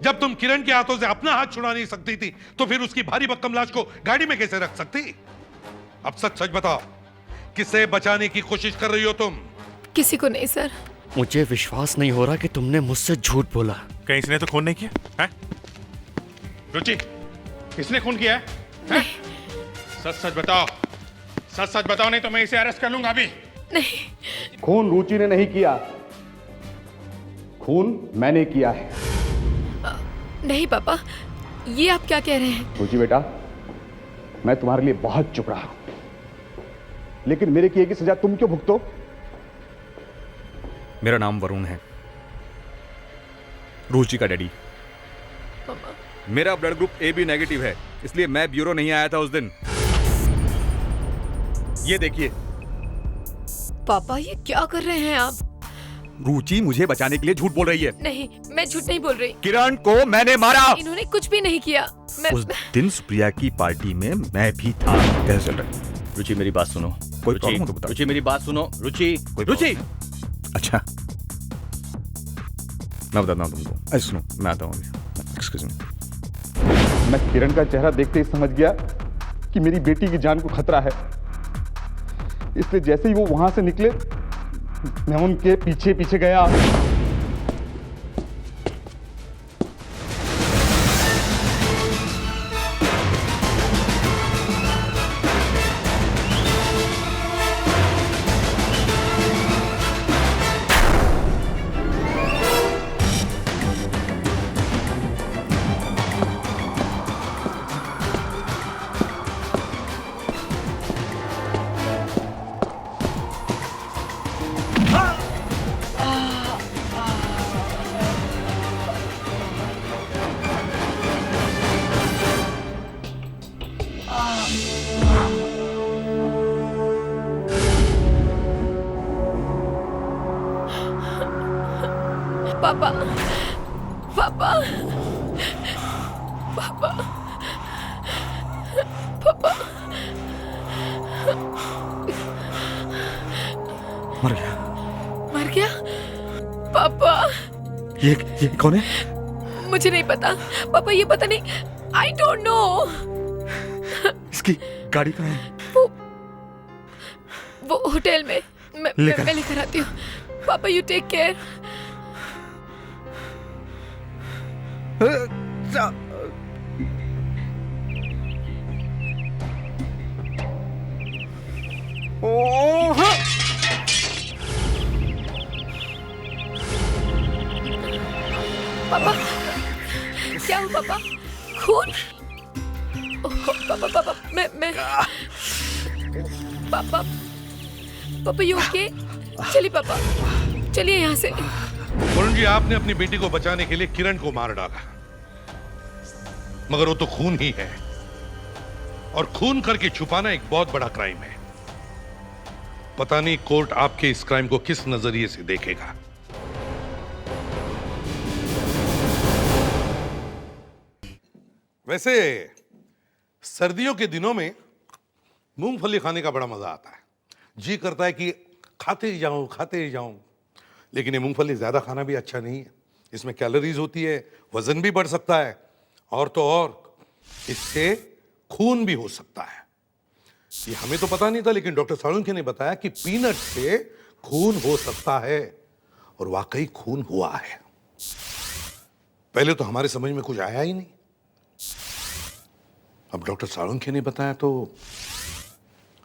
जब तुम किरण के हाथों से अपना हाथ छुड़ा नहीं सकती थी, तो फिर उसकी भारी भरकम लाश को गाड़ी में कैसे रख सकती? अब सच सच बताओ, किसे बचाने की कोशिश कर रही हो तुम? किसी को नहीं सर। मुझे विश्वास नहीं हो रहा कि तुमने मुझसे झूठ बोला। कहीं इसने तो खून नहीं किया है? रुचि, इसने खून किया है? सच सच बताओ, सच सच बताओ, नहीं तो मैं इसे अरेस्ट कर लूंगा अभी। नहीं, खून रुचि ने नहीं किया, खून मैंने किया है। नहीं पापा, ये आप क्या कह रहे हैं? रुचि बेटा, मैं तुम्हारे लिए बहुत चुप रहा हूं, लेकिन मेरे किए की सजा तुम क्यों भुगतो? मेरा नाम वरुण है, रुचि का डैडी। मेरा ब्लड ग्रुप AB नेगेटिव है, इसलिए मैं ब्यूरो नहीं आया था उस दिन। ये देखिए। पापा ये क्या कर रहे हैं आप? रुचि मुझे बचाने के लिए झूठ बोल रही है। नहीं, मैं झूठ नहीं बोल रही। किरण को मैंने मारा। इन्होंने कुछ भी नहीं किया। उस दिन सुप्रिया की पार्टी में मैं भी था। कैसे चल रहा है? रुचि मेरी बात सुनो। कोई प्रॉब्लम हो तो बताओ। रुचि मेरी बात सुनो। रुचि, रुचि। अच्छा, मैं बताता हूँ तुमको। ऐसे सुनो, मैं आता हूँ अभी। Excuse me. मैं किरण का चेहरा देखते ही समझ गया कि मेरी बेटी की जान को खतरा है, इसलिए जैसे ही वो वहां से निकले मैं उनके पीछे पीछे गया। पापा, पापा, पापा, पापा। मर गया। मर गया? पापा। ये कौन है? मुझे नहीं पता पापा, ये पता नहीं, आई डोंट नो। इसकी गाड़ी कहाँ है? वो होटल में। मैं लेकर आती हूँ। पापा यू टेक केयर। पापा क्या हुआ पापा? खून? ओह, पापा मैं पापा पापा यू ओके? चलिए पापा, चलिए यहाँ से। वरुण जी, आपने अपनी बेटी को बचाने के लिए किरण को मार डाला, मगर वो तो खून ही है, और खून करके छुपाना एक बहुत बड़ा क्राइम है। पता नहीं कोर्ट आपके इस क्राइम को किस नजरिए से देखेगा। वैसे सर्दियों के दिनों में मूंगफली खाने का बड़ा मजा आता है। जी करता है कि खाते ही जाऊं, लेकिन ये मूंगफली ज्यादा खाना भी अच्छा नहीं है। इसमें कैलोरीज होती है, वजन भी बढ़ सकता है, और तो और इससे खून भी हो सकता है। ये हमें तो पता नहीं था, लेकिन डॉक्टर साळुंखे ने बताया कि पीनट से खून हो सकता है, और वाकई खून हुआ है। पहले तो हमारे समझ में कुछ आया ही नहीं, अब डॉक्टर साळुंखे ने बताया तो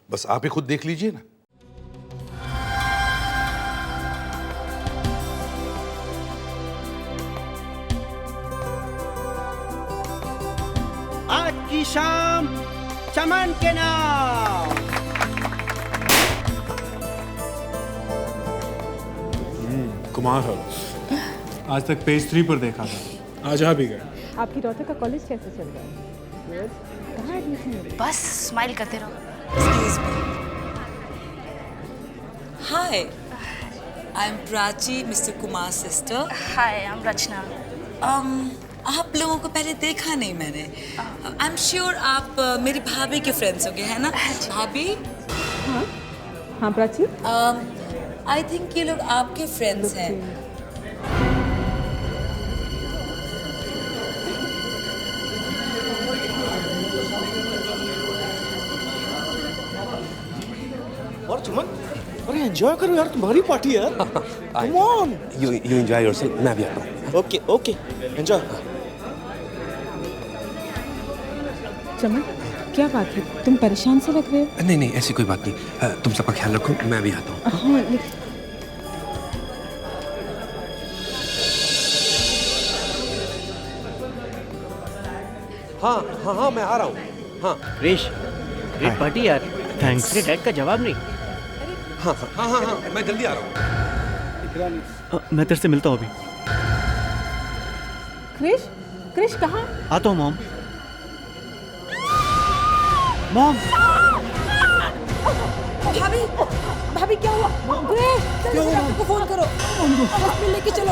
बस आप ही खुद देख लीजिए ना। आज की शाम चमन के नाम। कुमार हाउस आज तक पेज 3 पर देखा था, आज आ भी गए। आपकी डॉटर का कॉलेज कैसे चल रहा है? कहाँ एडमिशन है? बस स्माइल करते रहो। Excuse me. Hi, I'm Prachi, Mr. Kumar's sister. Hi, I'm Rachna. आप लोगों को पहले देखा नहीं मैंने। I'm sure आप मेरी भाभी के फ्रेंड्स होंगे, है ना? भाभी? हाँ, हाँ प्राची। I think ये लोग आपके फ्रेंड्स हैं। और चमन, अरे एंजॉय करो यार, तुम्हारी पार्टी है यार। Come on. You enjoy yourself, मैं भी आता हूँ। Okay okay, enjoy. चमन, क्या बात है? तुम परेशान से लग रहे हो। नहीं ऐसी कोई बात नहीं, तुम सबका ख्याल रखो, मैं भी आता हूँ। हाँ लेकिन हाँ मैं आ रहा हूँ। हाँ क्रिश, ग्रेट पार्टी यार। थैंक्स। तेरे डैड का जवाब नहीं। हाँ मैं जल्दी आ रहा हूँ। मैं तेरे से मिलता हूँ अभी। क्रिश कहाँ? आता हूँ मॉम। मॉम, भाभी क्या हुआ? जल्दी से डॉक्टर को फोन करो, हॉस्पिटल लेके चलो।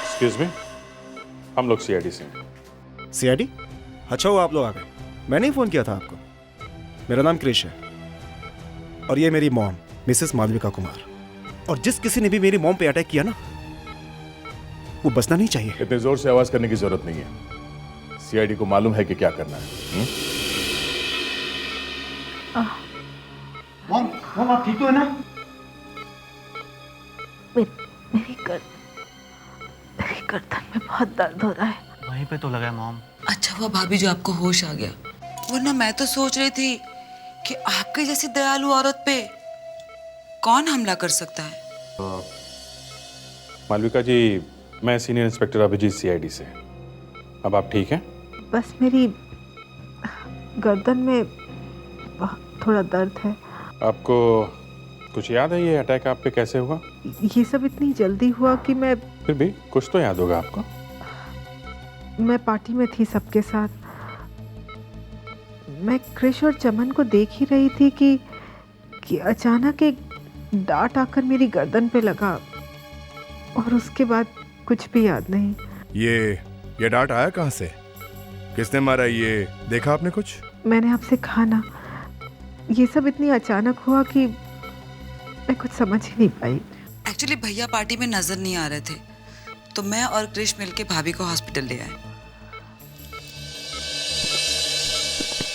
एक्सक्यूज मी, हम लोग सीआईडी से। सीआईडी? अच्छा हुआ आप लोग आ गए, मैंने ही फोन किया था आपको। मेरा नाम क्रिश है, और ये मेरी मॉम मिसेस मालविका कुमार। और जिस किसी ने भी मेरी मॉम पे अटैक किया ना, वो बचना नहीं चाहिए। इतने जोर से आवाज करने की जरूरत नहीं है, सीआईडी को मालूम है कि क्या करना है। मॉम आप ठीक हो ना? मेरी गर्दन में बहुत दर्द हो रहा है। वहीं पे तो लगा है मॉम। अच्छा हुआ भाभी जो आपको होश आ गया, वरना मैं तो सोच रही थी कि आपके जैसी दयालु औरत पे कौन हमला कर सकता है। मालविका जी, मैं सीनियर इंस्पेक्टर अभिजीत सीआईडी से। अब आप ठीक हैं? बस मेरी गर्दन में थोड़ा दर्द है। आपको कुछ याद है ये अटैक आप पे कैसे हुआ? ये सब इतनी जल्दी हुआ कि मैं फिर भी कुछ तो याद होगा आपको। मैं पार्टी में थी सबके साथ। मैं क्रिश और चमन को देख ही रही थी कि अचानक एक डांट आकर मेरी गर्दन पे लगा, और उसके बाद कुछ भी याद नहीं। ये डांट आया कहाँ से? किसने मारा? ये देखा आपने कुछ? मैंने आपसे कहा ना, ये सब इतनी अचानक हुआ कि मैं कुछ समझ ही नहीं पाई। एक्चुअली भैया पार्टी में नजर नहीं आ रहे थे, तो मैं और क्रिश मिलके भाभी को हॉस्पिटल ले आए।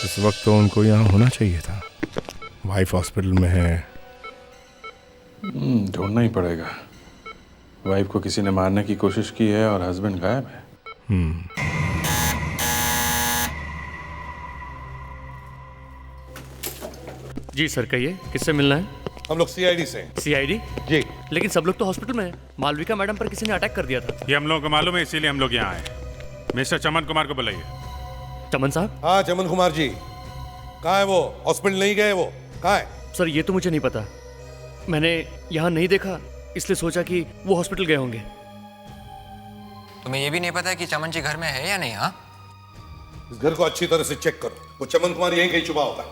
इस वक्त तो उनको यहाँ होना चाहिए था। वाइफ हॉस्पिटल में है। ढूंढना ही पड़ेगा। वाइफ को किसी ने मारने की कोशिश की है और हस्बैंड गायब है। जी सर, कहिए किससे मिलना है? हम लोग सीआईडी से। सीआईडी? जी। लेकिन सब लोग तो हॉस्पिटल में हैं। मालविका मैडम पर किसी ने अटैक कर दिया था। ये हम लोगों को मालूम है, इसीलिए हम लोग यहाँ आए। मिस्टर चमन कुमार को बुलाइए। चमन साहब? हाँ चमन कुमार जी, कहाँ है वो? हॉस्पिटल नहीं गए वो? कहाँ है? सर ये तो मुझे नहीं पता, मैंने यहाँ नहीं देखा, इसलिए सोचा कि वो हॉस्पिटल गए होंगे। तुम्हें ये भी नहीं पता कि चमन जी घर में है या नहीं? हाँ, इस घर को अच्छी तरह से चेक करो, वो चमन कुमार यहीं कहीं छुपा होगा।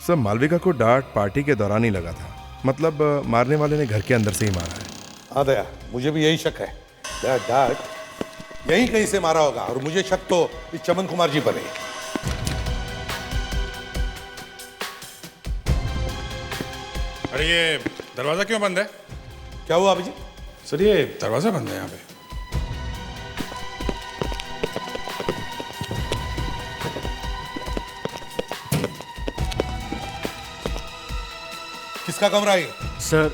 सब मालविका को डांट पार्टी के दौरान ही लगा था, मतलब मारने वाले ने घर के अंदर से ही मारा है। हाँ दया, मुझे भी यही शक है। डांट यहीं कहीं से मारा होगा और मुझे शक तो इस चमन कुमार जी पर है। अरे ये दरवाजा क्यों बंद है? क्या हुआ अभिजीत? सर ये दरवाजा बंद है यहाँ पे। किसका कमरा है? सर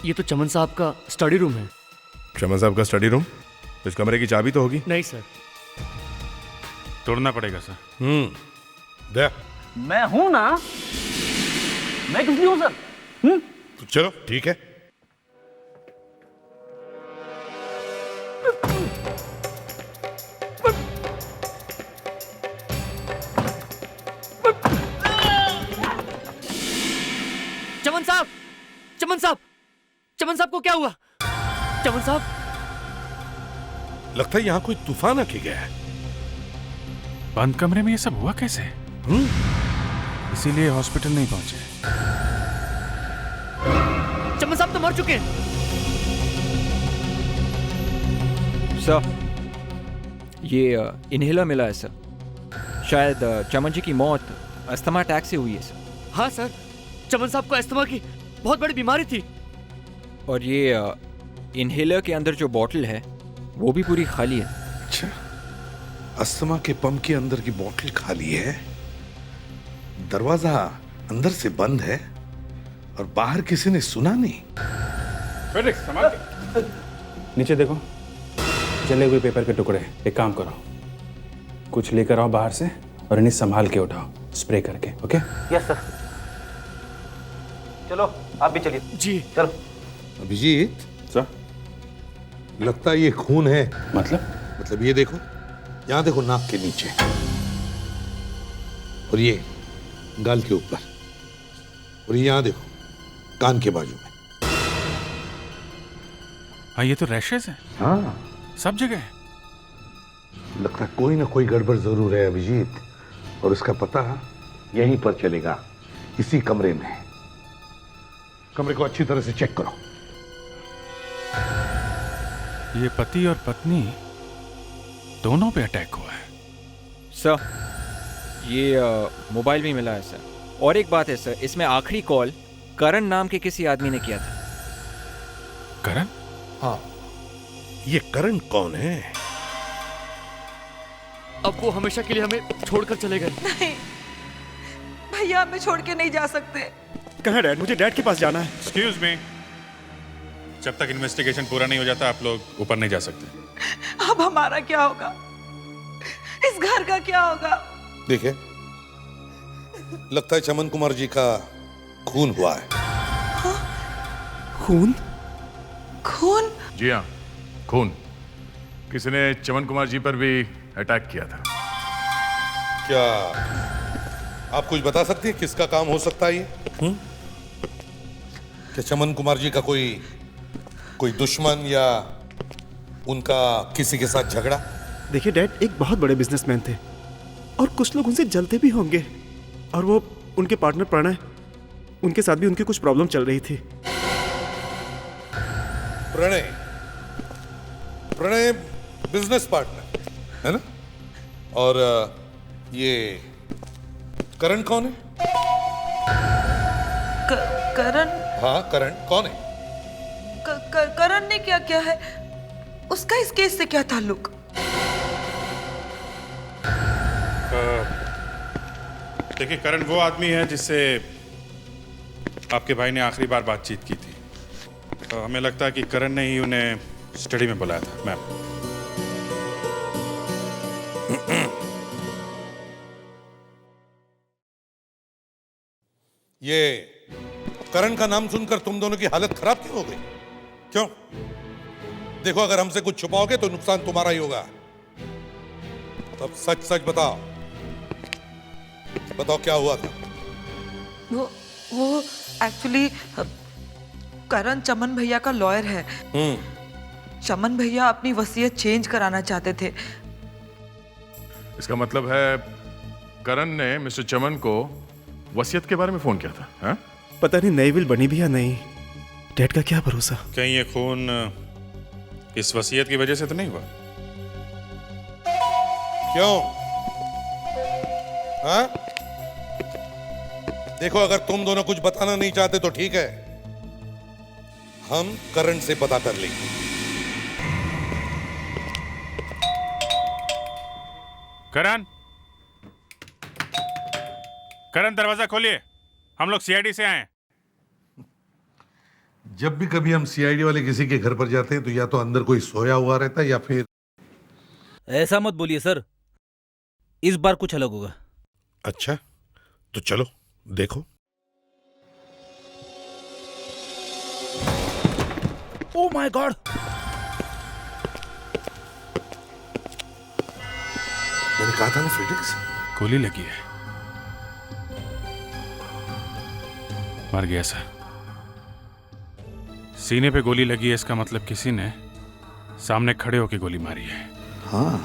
ये तो चमन साहब का स्टडी रूम है। चमन साहब का स्टडी रूम? इस कमरे की चाबी तो होगी? नहीं सर। तोड़ना पड़ेगा सर। दया, मैं हूं ना, मैं किस लिए हूं सर? तो चलो ठीक है। चमन साहब, चमन साहब, चमन साहब को क्या हुआ? चमन साहब, लगता है यहाँ कोई तूफान आके गया है। बंद कमरे में ये सब हुआ कैसे? इसीलिए हॉस्पिटल नहीं पहुंचे। चमन साहब तो मर चुके हैं। सर ये इनहेलर मिला है सर, शायद चमन जी की मौत अस्थमा अटैक से हुई है सर। हाँ सर, चमन साहब को अस्थमा की बहुत बड़ी बीमारी थी। और ये इनहेलर के अंदर जो बॉटल है वो भी पूरी खाली है। अच्छा, अस्थमा के पंप के अंदर की बोतल खाली है, दरवाजा अंदर से बंद है और बाहर किसी ने सुना नहीं। संभाल के। नीचे देखो, जले हुए पेपर के टुकड़े। एक काम करो, कुछ लेकर आओ बाहर से और इन्हें संभाल के उठाओ, स्प्रे करके। ओके? Yes sir. चलो आप भी चलिए। जी चलो। अभिजीत सर, लगता है ये खून है। मतलब ये देखो, यहाँ देखो नाक के नीचे, और ये गाल के ऊपर, और ये यहाँ देखो कान के बाजू में। हाँ ये तो रैशेस है। हाँ सब जगह है। लगता है कोई ना कोई गड़बड़ जरूर है अभिजीत, और उसका पता यहीं पर चलेगा, इसी कमरे में। कमरे को अच्छी तरह से चेक करो। ये पति और पत्नी दोनों पे अटैक हुआ है। सर ये मोबाइल भी मिला है सर। और एक बात है सर, इसमें आखिरी कॉल करण नाम के किसी आदमी ने किया था। करण? हाँ, ये करण कौन है? अब वो हमेशा के लिए हमें छोड़कर चले गए। नहीं भैया, हमें छोड़ के नहीं जा सकते। कहाँ है डैड? मुझे डैड के पास जाना है। एक्सक्यूज मी, जब तक इन्वेस्टिगेशन पूरा नहीं हो जाता आप लोग ऊपर नहीं जा सकते। अब हमारा क्या होगा? इस घर का क्या होगा? देखिए, लगता है चमन कुमार जी का खून हुआ है। हाँ? खून? खून? जी हाँ, खून। किसी ने चमन कुमार जी पर भी अटैक किया था। क्या आप कुछ बता सकते हैं किसका काम हो सकता है ये? क्या चमन कुमार जी का कोई दुश्मन या उनका किसी के साथ झगड़ा? देखिए डैड, एक बहुत बड़े बिजनेसमैन थे और कुछ लोग उनसे जलते भी होंगे, और वो उनके पार्टनर प्रणय, उनके साथ भी उनकी कुछ प्रॉब्लम चल रही थी। प्रणय बिजनेस पार्टनर है ना? और ये करण कौन है? करण? हाँ, करण कौन है? करण ने क्या किया है? उसका इस केस से क्या ताल्लुक? देखिए, करण वो आदमी है जिससे आपके भाई ने आखिरी बार बातचीत की थी। हमें लगता है कि करण ने ही उन्हें स्टडी में बुलाया था मैम। ये करण का नाम सुनकर तुम दोनों की हालत खराब क्यों हो गई? क्यों? देखो, अगर हमसे कुछ छुपाओगे तो नुकसान तुम्हारा ही होगा। तब सच सच बताओ, बताओ क्या हुआ था? वो एक्चुअली करण चमन भैया का लॉयर है। चमन भैया अपनी वसीयत चेंज कराना चाहते थे। इसका मतलब है करण ने मिस्टर चमन को वसीयत के बारे में फोन किया था? हा? पता नहीं नई विल बनी भी या नहीं। डैड का क्या भरोसा? कहीं ये खून इस वसीयत की वजह से तो नहीं हुआ? क्यों? हाँ? देखो, अगर तुम दोनों कुछ बताना नहीं चाहते तो ठीक है, हम करण से पता कर लेंगे। करण, करण दरवाजा खोलिए, हम लोग सीआईडी से आए हैं। जब भी कभी हम सीआईडी वाले किसी के घर पर जाते हैं तो या तो अंदर कोई सोया हुआ रहता है या फिर... ऐसा मत बोलिए सर, इस बार कुछ अलग होगा। अच्छा, तो चलो देखो। Oh my God! मैंने कहा था ना फ्रेडरिक्स, गोली लगी है। मर गया सर। सीने पे गोली लगी है, इसका मतलब किसी ने सामने खड़े होकर गोली मारी है। हाँ,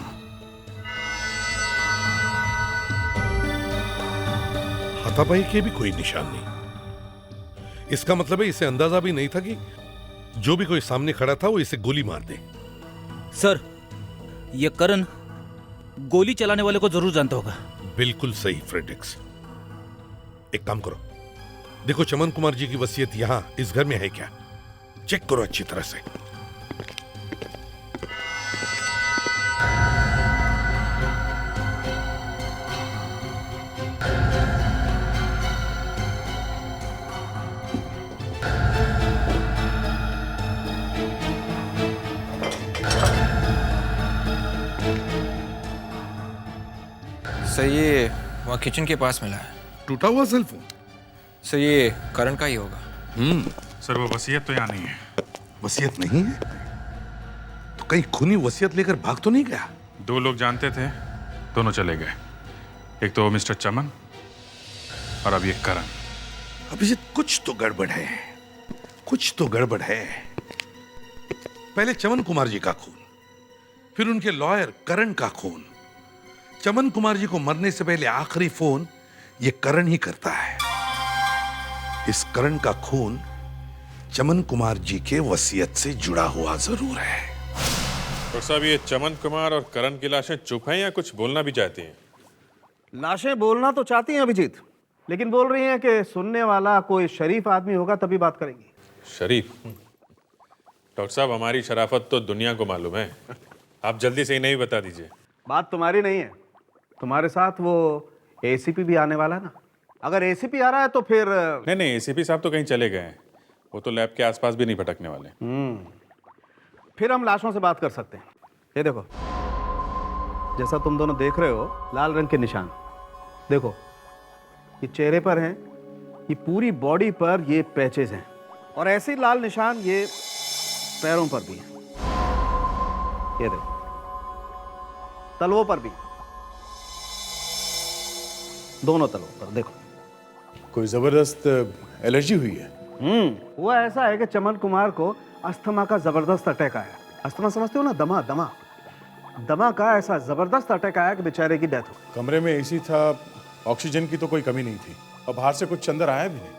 हाथापाई के भी कोई निशान नहीं। इसका मतलब है इसे अंदाजा भी नहीं था कि जो भी कोई सामने खड़ा था वो इसे गोली मार दे। सर, ये करण गोली चलाने वाले को जरूर जानता होगा। बिल्कुल सही फ्रेडरिक्स। एक काम करो, देखो चमन कुमार जी की वसीयत यहां इस घर में है क्या? चेक करो अच्छी तरह से। सर ये वहाँ किचन के पास मिला है। टूटा हुआ सेल फोन? सर ये करण का ही होगा। सर वो वसीयत तो यहाँ नहीं है। वसीयत नहीं है? तो कहीं खूनी वसीयत लेकर भाग तो नहीं गया? दो लोग जानते थे, दोनों चले गए। एक तो मिस्टर चमन और अब ये करण। अभिजीत, कुछ तो गड़बड़ है, कुछ तो गड़बड़ है। पहले चमन कुमार जी का खून, फिर उनके लॉयर करण का खून। चमन कुमार जी को मरने से पहले आखिरी फोन ये करण ही करता है। इस करण का खून चमन कुमार जी के वसीयत से जुड़ा हुआ जरूर है। तो साहब, ये चमन कुमार और करण की लाशें चुप हैं या कुछ बोलना भी चाहती हैं? लाशें बोलना तो चाहती हैं अभिजीत, लेकिन बोल रही हैं कि सुनने वाला कोई शरीफ आदमी होगा तभी बात करेंगी। शरीफ? डॉक्टर साहब, हमारी शराफत तो दुनिया को मालूम है। आप जल्दी से ही नहीं बता दीजिए। बात तुम्हारी नहीं है, तुम्हारे साथ वो एसीपी भी आने वाला है ना। अगर एसीपी आ रहा है तो फिर... नहीं, एसीपी साहब तो कहीं चले गए हैं, वो तो लैब के आसपास भी नहीं भटकने वाले। फिर हम लाशों से बात कर सकते हैं। ये देखो, जैसा तुम दोनों देख रहे हो, लाल रंग के निशान देखो, ये चेहरे पर हैं, ये पूरी बॉडी पर ये पैचेज हैं, और ऐसे ही लाल निशान ये पैरों पर भी हैं। ये देखो, तलवों पर भी, दोनों तलवों पर देखो। कोई जबरदस्त एलर्जी हुई है? वो ऐसा है कि चमन कुमार को अस्थमा का जबरदस्त अटैक आया। अस्थमा समझते हो ना? दमा का ऐसा जबरदस्त अटैक आया कि बेचारे की डेथ हो। कमरे में एसी था, ऑक्सीजन की तो कोई कमी नहीं थी, और बाहर से कुछ अंदर आया भी नहीं,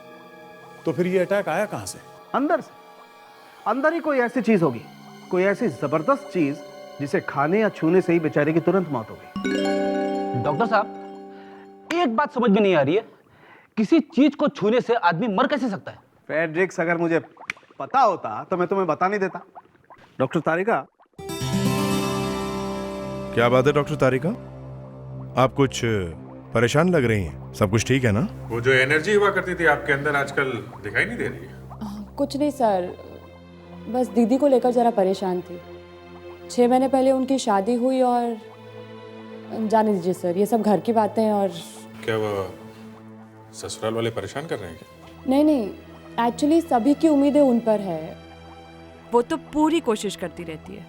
तो फिर ये अटैक आया कहां से? अंदर से। अंदर ही कोई ऐसी चीज होगी, कोई ऐसी जबरदस्त चीज जिसे खाने या छूने से ही बेचारे की तुरंत मौत हो गई। डॉक्टर साहब, एक बात समझ में नहीं आ रही है, किसी चीज को छूने से आदमी मर कैसे सकता है? फ्रेडरिक्स, अगर मुझे पता होता तो मैं तुम्हें बता नहीं देता। डॉक्टर तारिका। क्या बात है डॉक्टर तारिका, आप कुछ परेशान लग रही हैं? सब कुछ ठीक है ना? वो जो एनर्जी हुआ करती थी आपके अंदर आजकल दिखाई नहीं दे रही है। कुछ नहीं सर, बस दीदी को लेकर ज़रा परेशान थी। 6 महीने पहले उनकी शादी हुई और जाने दीजिए सर, ये सब घर की बातें हैं। और क्या वो ससुराल वाले परेशान कर रहे हैं क्या? नहीं, एक्चुअली सभी की उम्मीदें उन पर है। वो तो पूरी कोशिश करती रहती है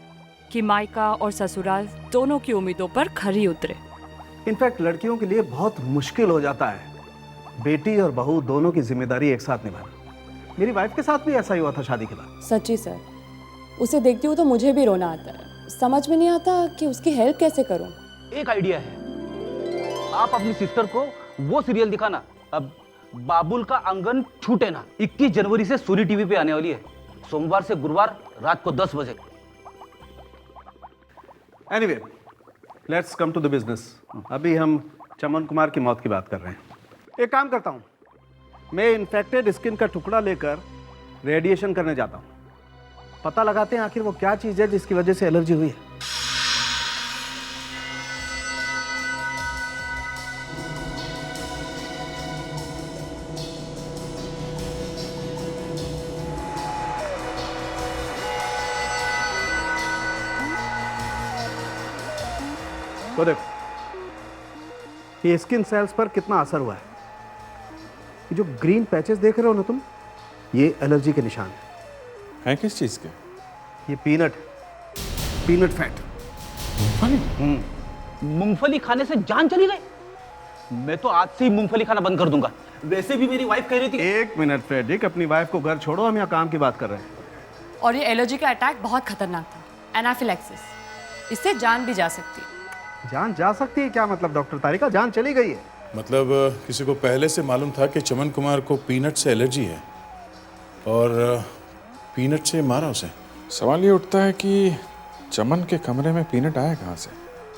कि मायका और ससुराल दोनों की उम्मीदों पर खरी उतरे। इनफैक्ट लड़कियों के लिए बहुत मुश्किल हो जाता है बेटी और बहू दोनों की जिम्मेदारी एक साथ निभाना। मेरी वाइफ के साथ भी ऐसा ही हुआ था शादी के बाद। सच्ची सर, उसे देखती हूँ तो मुझे भी रोना आता है। समझ में नहीं आता कि उसकी हेल्प कैसे करूँ। एक आइडिया है, आप अपनी सिस्टर को वो सीरियल दिखाना, अब बाबुल का आंगन छूटे ना। 21 जनवरी से सूरी टीवी पे आने वाली है, सोमवार से गुरुवार रात को 10 बजे। Anyway, let's come to the business. अभी हम चमन कुमार की मौत की बात कर रहे हैं। एक काम करता हूँ, मैं इन्फेक्टेड स्किन का टुकड़ा लेकर रेडिएशन करने जाता हूँ। पता लगाते हैं आखिर वो क्या चीज़ है जिसकी वजह से एलर्जी हुई है। तो देखो, ये स्किन सेल्स पर कितना असर हुआ है। ये जो ग्रीन पैचेस देख रहे हो ना तुम, ये एलर्जी के निशान हैं। किस चीज़ के? ये पीनट फैट। मूंगफली खाने से जान चली गई। मैं तो आज से ही मूंगफली खाना बंद कर दूंगा। वैसे भी मेरी वाइफ कह रही थी। एक मिनट फ्रेडिक, अपनी वाइफ को घर छोड़ो, हम यहाँ काम की बात कर रहे हैं। और ये एलर्जी का अटैक बहुत खतरनाक था, एनाफिलैक्सिस। इससे जान भी जा सकती है। जान जा सकती है क्या मतलब डॉक्टर तारिका? जान चली गई है मतलब किसी को पहले से मालूम था कि चमन कुमार को पीनट से एलर्जी है और पीनट से मारा उसे। सवाल ये उठता है कि चमन के कमरे में पीनट आया कहाँ से?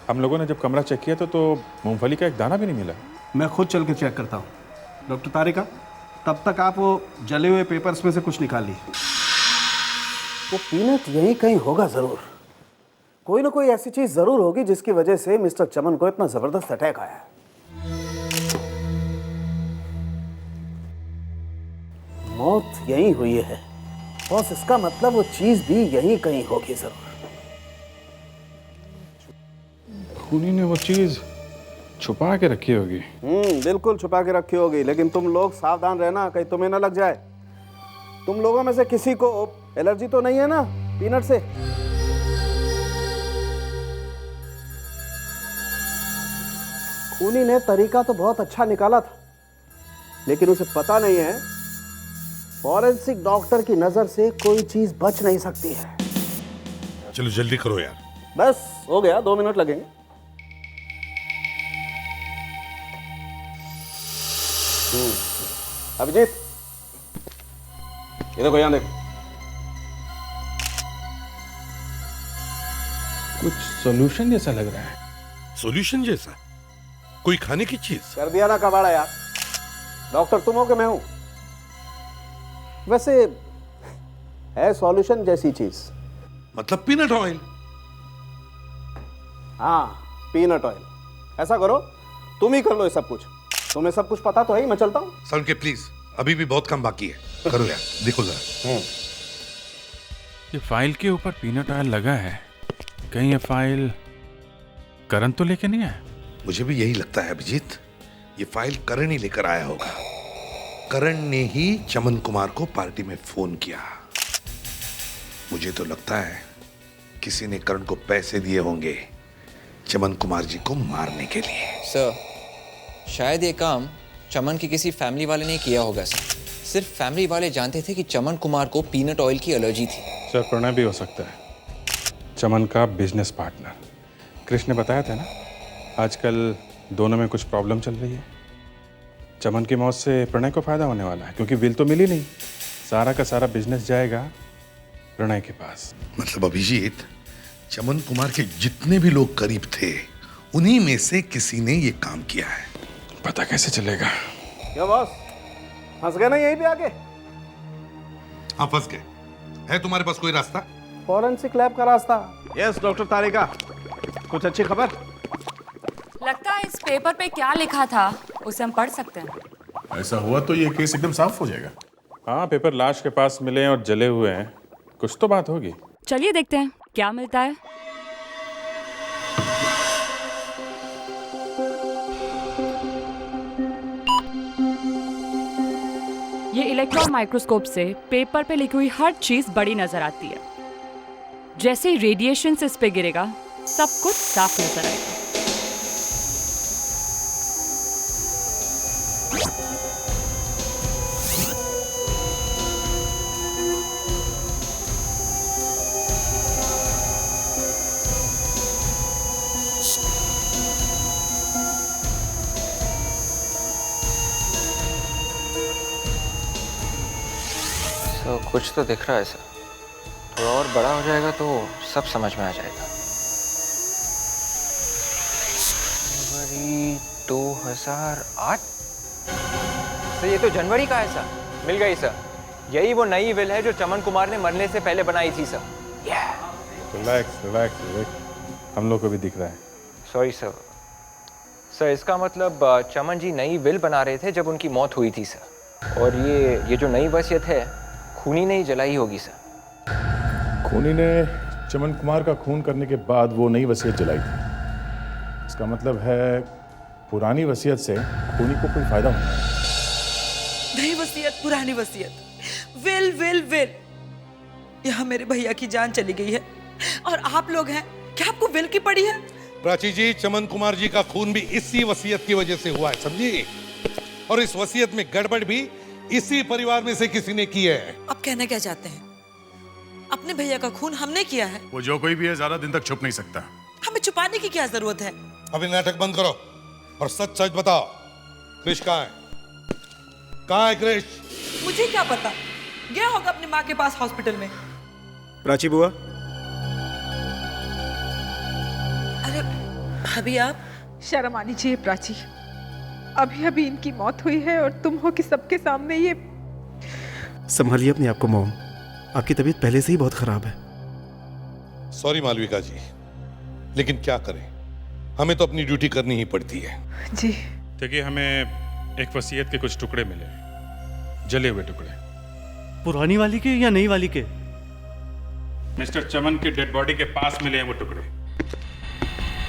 हम लोगों ने जब कमरा चेक किया तो मूंगफली का एक दाना भी नहीं मिला। मैं खुद चल के चेक करता हूँ। डॉक्टर तारिका, तब तक आप वो जले हुए पेपर्स में से कुछ निकाल लीजिए। वो पीनट यहीं कहीं होगा जरूर। कोई ना कोई ऐसी चीज जरूर होगी जिसकी वजह से मिस्टर चमन को इतना जबरदस्त अटैक आया है। मौत यहीं हुई है बॉस, इसका मतलब वो चीज भी यहीं कहीं होगी जरूर। खूनी ने वो चीज छुपा के रखी होगी। बिल्कुल छुपा के रखी होगी, लेकिन तुम लोग सावधान रहना कहीं तुम्हें ना लग जाए। तुम लोगों में से किसी को एलर्जी तो नहीं है ना पीनट से? खूनी ने तरीका तो बहुत अच्छा निकाला था, लेकिन उसे पता नहीं है फॉरेंसिक डॉक्टर की नजर से कोई चीज बच नहीं सकती है। चलो जल्दी करो यार। बस हो गया, 2 मिनट लगेंगे। अभिजीत, ये देखो, यहाँ देखो। कुछ सॉल्यूशन जैसा लग रहा है। सॉल्यूशन जैसा? कोई खाने की चीज? कर दिया ना कबाड़ा यार। डॉक्टर तुम हो कि मैं हूं? वैसे है सॉल्यूशन जैसी चीज। मतलब पीनट ऑयल? हाँ, पीनट ऑयल। ऐसा करो, तुम ही कर लो ये सब कुछ। तुम्हें सब कुछ पता तो है ही। मैं चलता हूँ। सर के प्लीज, अभी भी बहुत काम बाकी है। करो यार, देखो जरा। ये फाइल के ऊपर पीनट ऑयल लगा है, कहीं ये फाइल करण तो लेके नहीं आया? मुझे भी यही लगता है अभिजीत, ये फाइल करण ही लेकर आया होगा। करण ने ही चमन कुमार को पार्टी में फोन किया। मुझे तो लगता है किसी ने करण को पैसे दिए होंगे चमन कुमार जी को मारने के लिए। सर, शायद ये काम चमन की किसी फैमिली वाले ने किया होगा सर। सिर्फ फैमिली वाले जानते थे कि चमन कुमार को पीनट ऑयल की एलर्जी थी। सर, प्रणय भी हो सकता है, चमन का बिजनेस पार्टनर। कृष्ण ने बताया था ना, आजकल दोनों में कुछ प्रॉब्लम चल रही है। चमन की मौत से प्रणय को फायदा होने वाला है, क्योंकि विल तो मिली नहीं। सारा का सारा बिजनेस जाएगा प्रणय के पास। मतलब अभिजीत, चमन कुमार के जितने भी लोग करीब थे, उन्हीं में से किसी ने ये काम किया है। पता कैसे चलेगा? क्या बॉस, फंस गए ना यहीं पे आके? हाँ, फंस गए। है तुम्हारे पास कोई रास्ता? फॉरेंसिक लैब का रास्ता। यस डॉक्टर तारिका, कुछ अच्छी खबर? लगता है इस पेपर पे क्या लिखा था उसे हम पढ़ सकते हैं। ऐसा हुआ तो ये केस एकदम साफ हो जाएगा। हाँ, पेपर लाश के पास मिले और जले हुए हैं, कुछ तो बात होगी। चलिए देखते हैं क्या मिलता है। ये इलेक्ट्रॉन माइक्रोस्कोप से पेपर पे लिखी हुई हर चीज बड़ी नजर आती है। जैसे ही रेडिएशन इस पे गिरेगा सब कुछ साफ नजर आएगा। तो कुछ तो दिख रहा है सर, थोड़ा और बड़ा हो जाएगा तो सब समझ में आ जाएगा। जनवरी 2008 सर, ये तो जनवरी का है सर। मिल गई सर, यही वो नई विल है जो चमन कुमार ने मरने से पहले बनाई थी सर। रिलैक्स रिलैक्स रिलैक्स, हम लोग को भी दिख रहा है। Sorry sir. सर इसका मतलब चमन जी नई विल बना रहे थे जब उनकी मौत हुई थी सर। और ये जो नई वसीयत है खूनी ने ही जलाई होगी सर। खूनी ने चमन कुमार का खून करने के बाद वो नई वसीयत जलाई थी। इसका मतलब है पुरानी वसीयत से खूनी को कोई फायदा होगा। नई वसीयत, पुरानी वसीयत, विल विल विल। यहाँ मेरे भैया की जान चली गई है और आप लोग हैं, क्या आपको विल की पड़ी है? प्राची जी, चमन कुमार जी का खून भी इसी वसीयत की वजह से हुआ है, समझी? और इस वसीयत में गड़बड़ भी इसी परिवार में से किसी ने की है। आप कहना क्या चाहते हैं? अपने भैया का खून हमने किया है? वो जो कोई भी है ज्यादा दिन तक छुप नहीं सकता। हमें छुपाने की क्या जरूरत है? अभी नाटक बंद करो और सच सच बताओ, क्रिश कहाँ है? कहाँ है क्रिश? मुझे क्या पता, गया होगा अपनी माँ के पास हॉस्पिटल में। प्राची बुआ। अरे भाभी आप? शर्म आनी चाहिए प्राची, अभी अभी इनकी मौत हुई है और तुम हो कि सबके सामने ये। संभालिए अपने आप को मॉम, आपकी तबीयत पहले से ही बहुत खराब है। सॉरी मालविका जी, लेकिन क्या करें, हमें तो अपनी ड्यूटी करनी ही पड़ती है। जी। देखिए, हमें एक वसीयत के कुछ टुकड़े मिले, जले हुए टुकड़े। पुरानी वाली के या नई वाली के? मिस्टर चमन के डेड बॉडी के पास मिले हैं वो टुकड़े।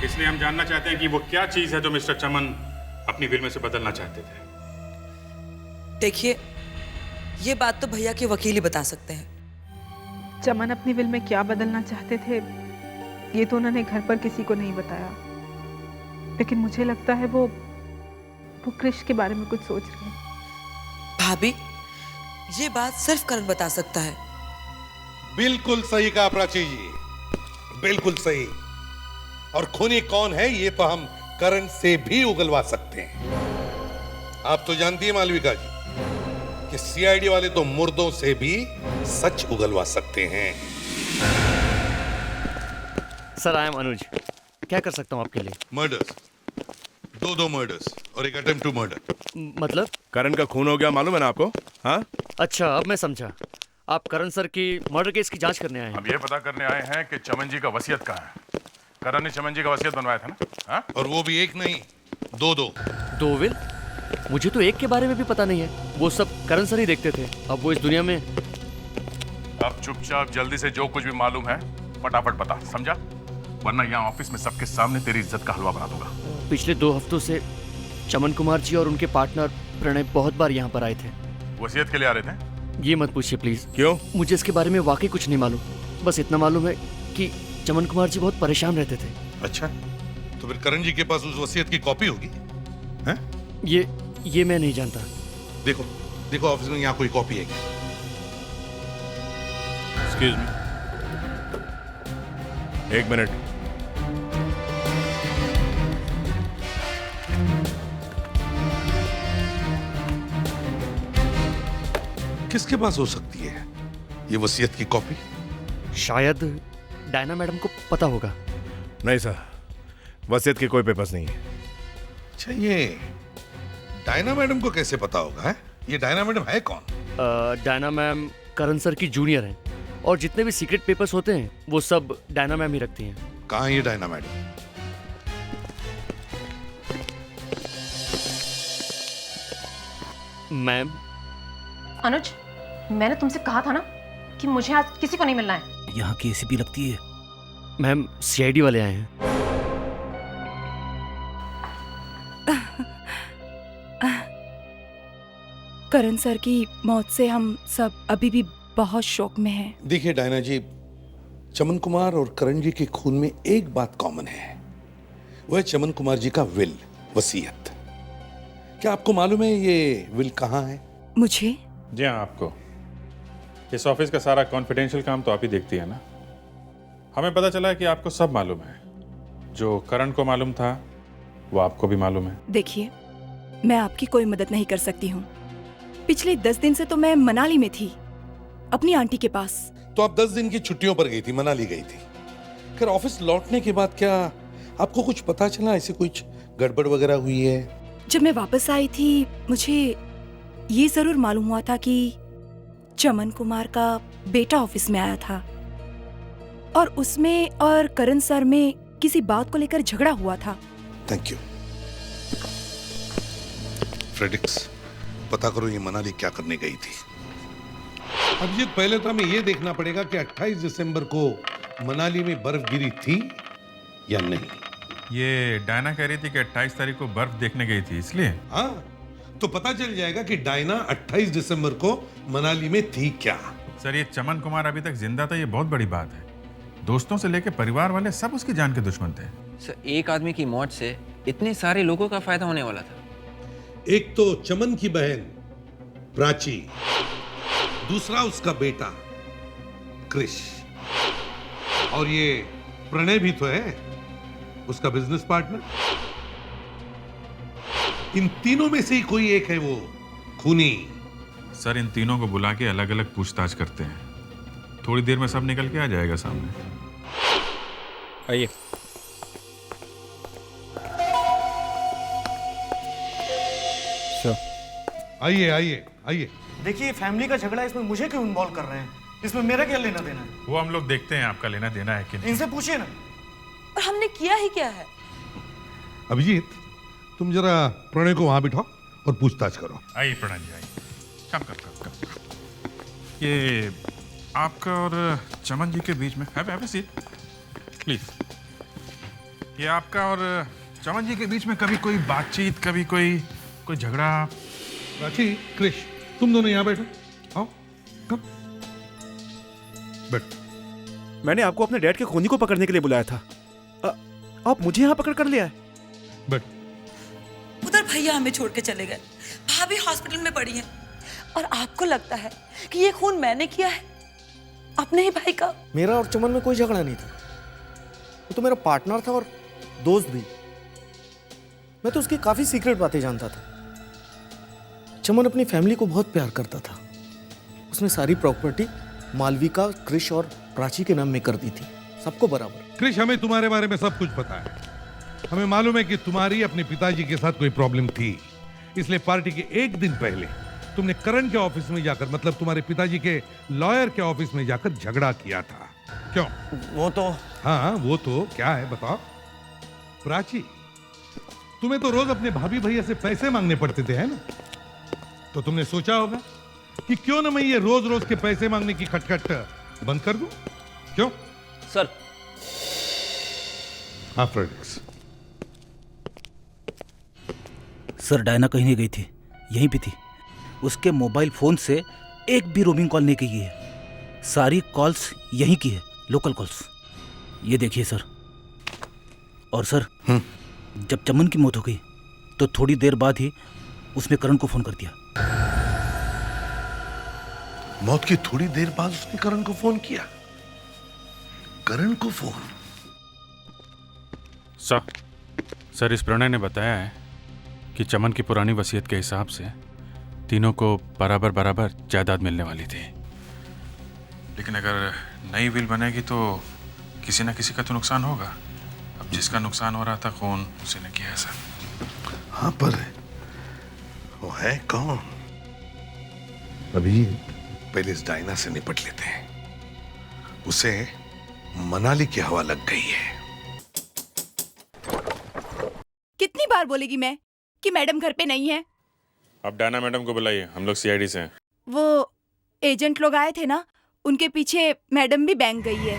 इसलिए हम जानना चाहते हैं कि वो क्या चीज है जो मिस्टर चमन अपनी विल में से बदलना चाहते थे। देखिए, ये बात तो भैया के वकील ही बता सकते हैं। चमन अपनी विल में क्या बदलना चाहते थे ये तो उन्होंने घर पर किसी को नहीं बताया, लेकिन मुझे लगता है वो क्रिश के बारे में कुछ सोच रहे हैं। भाभी, ये बात सिर्फ करण बता सकता है। बिल्कुल सही कहा प्राची जी, बिल्कुल सही। और खूनी कौन है ये तो हम करण से भी उगलवा सकते हैं। आप तो जानती है मालविका जी कि सीआईडी वाले तो मुर्दों से भी सच उगलवा सकते हैं। सर, आई एम अनुज, क्या कर सकता हूँ आपके लिए? मर्डर्स, दो मर्डर्स और एक अटेम्प्ट टू मर्डर। मतलब? करण का खून हो गया, मालूम है ना आपको? हाँ? अच्छा, अब मैं समझा। आप करण सर की मर्डर केस की जांच करने आए हैं। हम ये पता करने आए हैं कि चमन जी का वसीयत कहाँ है। करण ने चमन जी का वसीयत बनवाया था ना? हाँ? और वो भी एक नहीं, दो विल? मुझे तो एक के बारे में भी पता नहीं है, वो सब करण सर ही देखते थे। अब वो इस दुनिया में। अब चुपचाप जल्दी से जो कुछ भी मालूम है फटाफट बता, समझा? वरना यहाँ ऑफिस में सबके सामने तेरी इज्जत का हलवा बना दूंगा। पिछले 2 हफ्तों से चमन कुमार जी और उनके पार्टनर प्रणय बहुत बार यहाँ पर आए थे। वसीयत के लिए आ रहे थे? ये मत पूछिए प्लीज। क्यों? मुझे इसके बारे में वाकई कुछ नहीं मालूम। बस इतना मालूम है कि चमन कुमार जी बहुत परेशान रहते थे। अच्छा, तो फिर करण जी के पास उस वसीयत की कॉपी होगी? हैं? ये मैं नहीं जानता। देखो ऑफिस में यहाँ कोई कॉपी है क्या? Excuse me, 1 minute. किसके पास हो सकती है ये वसीयत की कॉपी? शायद डायना मैडम को पता होगा। नहीं सर, वसीयत के कोई पेपर्स नहीं है। अच्छा, ये डायना मैडम को कैसे पता होगा है? ये डायना मैडम है कौन? डायना मैम करण सर की जूनियर हैं और जितने भी सीक्रेट पेपर्स होते हैं वो सब डायना मैम ही रखती हैं। कहाँ है ये डायना मैडम? मैम। अनुज, मैंने तुमसे कहा था ना कि मुझे आज किसी को नहीं मिलना है। यहाँ की एसीपी लगती है। मैम सीआईडी वाले आए हैं। करण सर की मौत से हम सब अभी भी बहुत शोक में हैं। देखिए डायना जी, चमन कुमार और करण जी के खून में एक बात कॉमन है, वह है चमन कुमार जी का विल, वसीयत। क्या आपको मालूम है ये विल कहाँ है? मुझे? जी हाँ, आपको। इस ऑफिस का सारा कॉन्फिडेंशियल काम तो आप ही देखती है ना। हमें पता चला है कि आपको सब मालूम है। जो करण को मालूम था वो आपको भी मालूम है। देखिए, मैं आपकी कोई मदद नहीं कर सकती हूँ। पिछले 10 दिन से तो मैं मनाली में थी, अपनी आंटी के पास। तो आप 10 दिन की छुट्टियों पर गई थी, मनाली गई थी। फिर ऑफिस लौटने के बाद क्या आपको कुछ पता चला, ऐसे कुछ गड़बड़ वगैरह हुई है? जब मैं वापस आई थी, मुझे ये जरूर मालूम हुआ था कि चमन कुमार का बेटा ऑफिस में आया था और उसमें और करण सर में किसी बात को लेकर झगड़ा हुआ था। Thank you. फ्रेडिक्स, पता करो ये मनाली क्या करने गई थी। अभिजीत, पहले तो हमें ये देखना पड़ेगा कि 28 दिसंबर को मनाली में बर्फ गिरी थी या नहीं। ये डायना कह रही थी कि 28 तारीख को बर्फ देखने गई थी, इसलिए। हाँ, तो पता चल जाएगा कि डायना 28 दिसंबर को मनाली में थी क्या। सर, ये चमन कुमार अभी तक जिंदा था, ये बहुत बड़ी बात है। दोस्तों से लेकर परिवार वाले सब उसकी जान के दुश्मन थे। सर, एक आदमी की मौत से इतने सारे लोगों का फायदा होने वाला था। एक तो चमन की बहन प्राची, दूसरा उसका बेटा क्रिश, और ये प्रणय भी तो है, उसका बिजनेस पार्टनर। इन तीनों में से ही कोई एक है वो खूनी। सर, इन तीनों को बुला के अलग अलग पूछताछ करते हैं। थोड़ी देर में सब निकल के आ जाएगा सामने। आइए। आइए आइए आइए। देखिए, फैमिली का झगड़ा है, इसमें मुझे क्यों इन्वॉल्व कर रहे हैं? इसमें मेरा क्या लेना देना है? वो हम लोग देखते हैं आपका लेना देना है कि नहीं। इनसे पूछिए ना। और हमने किया ही क्या है? अभिजीत, तुम जरा प्रणय को वहां बिठाओ और पूछताछ करो। आइए प्रणय जी, आइए। कम। ये आपका और चमन जी के बीच में, हैव अ सीट प्लीज। ये आपका और चमन जी के बीच में कभी कोई बातचीत, कभी कोई झगड़ा? प्राची, क्रिश, तुम दोनों यहाँ बैठो। आओ, कम बैठ। मैंने आपको अपने डैड के खूनी को पकड़ने के लिए बुलाया था। आप मुझे यहाँ पकड़ कर लिया है। बैठ। उधर भैया हमें छोड़ के चले गए, भाभी हॉस्पिटल में पड़ी है, और आपको लगता है कि ये खून मैंने किया है अपने ही भाई का? मेरा और चमन में कोई झगड़ा नहीं था। वो तो मेरा पार्टनर था और दोस्त भी। मैं तो उसकी काफी सीक्रेट बातें जानता था। चमन अपनी फैमिली को बहुत प्यार करता था। उसने सारी प्रॉपर्टी मालविका, क्रिश और प्राची के नाम में कर दी थी, सबको बराबर। क्रिश, हमें तुम्हारे बारे में सब कुछ पता है। हमें मालूम है कि तुम्हारी अपने पिताजी के साथ कोई प्रॉब्लम थी, इसलिए पार्टी के एक दिन पहले तुमने करण के ऑफिस में जाकर, मतलब तुम्हारे पिताजी के लॉयर के ऑफिस में जाकर झगड़ा किया था। क्यों? वो तो। हाँ, वो तो क्या है बताओ। प्राची, तुम्हें तो रोज अपने भाभी भैया से पैसे मांगने पड़ते थे, है ना? तो तुमने सोचा होगा कि क्यों ना मैं ये रोज रोज के पैसे मांगने की खटखट बंद कर दूं? क्यों? सर। हाँ फ्रेडिक्स। सर, डायना कहीं नहीं गई थी, यहीं पे थी। उसके मोबाइल फोन से एक भी रोमिंग कॉल नहीं की है। सारी कॉल्स यहीं की है, लोकल कॉल्स। ये देखिए सर। और सर, जब चमन की मौत हो गई तो थोड़ी देर बाद ही उसने करण को फोन कर दिया। मौत की थोड़ी देर बाद उसने करण को फोन किया? करण को फोन? सर, इस प्रणय ने बताया है कि चमन की पुरानी वसीयत के हिसाब से तीनों को बराबर बराबर जायदाद मिलने वाली थी। लेकिन अगर नई विल बनेगी तो किसी ना किसी का तो नुकसान होगा। अब जिसका नुकसान हो रहा था खून, उसी ने किया है सर। हाँ, पर वो है कौन? अभी पहले इस डायना से निपट लेते हैं। उसे मनाली की हवा लग गई है। कितनी बार बोलेगी मैं कि मैडम घर पे नहीं है? अब डायना मैडम को बुलाइए, हम लोग सीआईडी से हैं। वो एजेंट लोग आए थे ना, उनके पीछे मैडम भी बैंक गई है।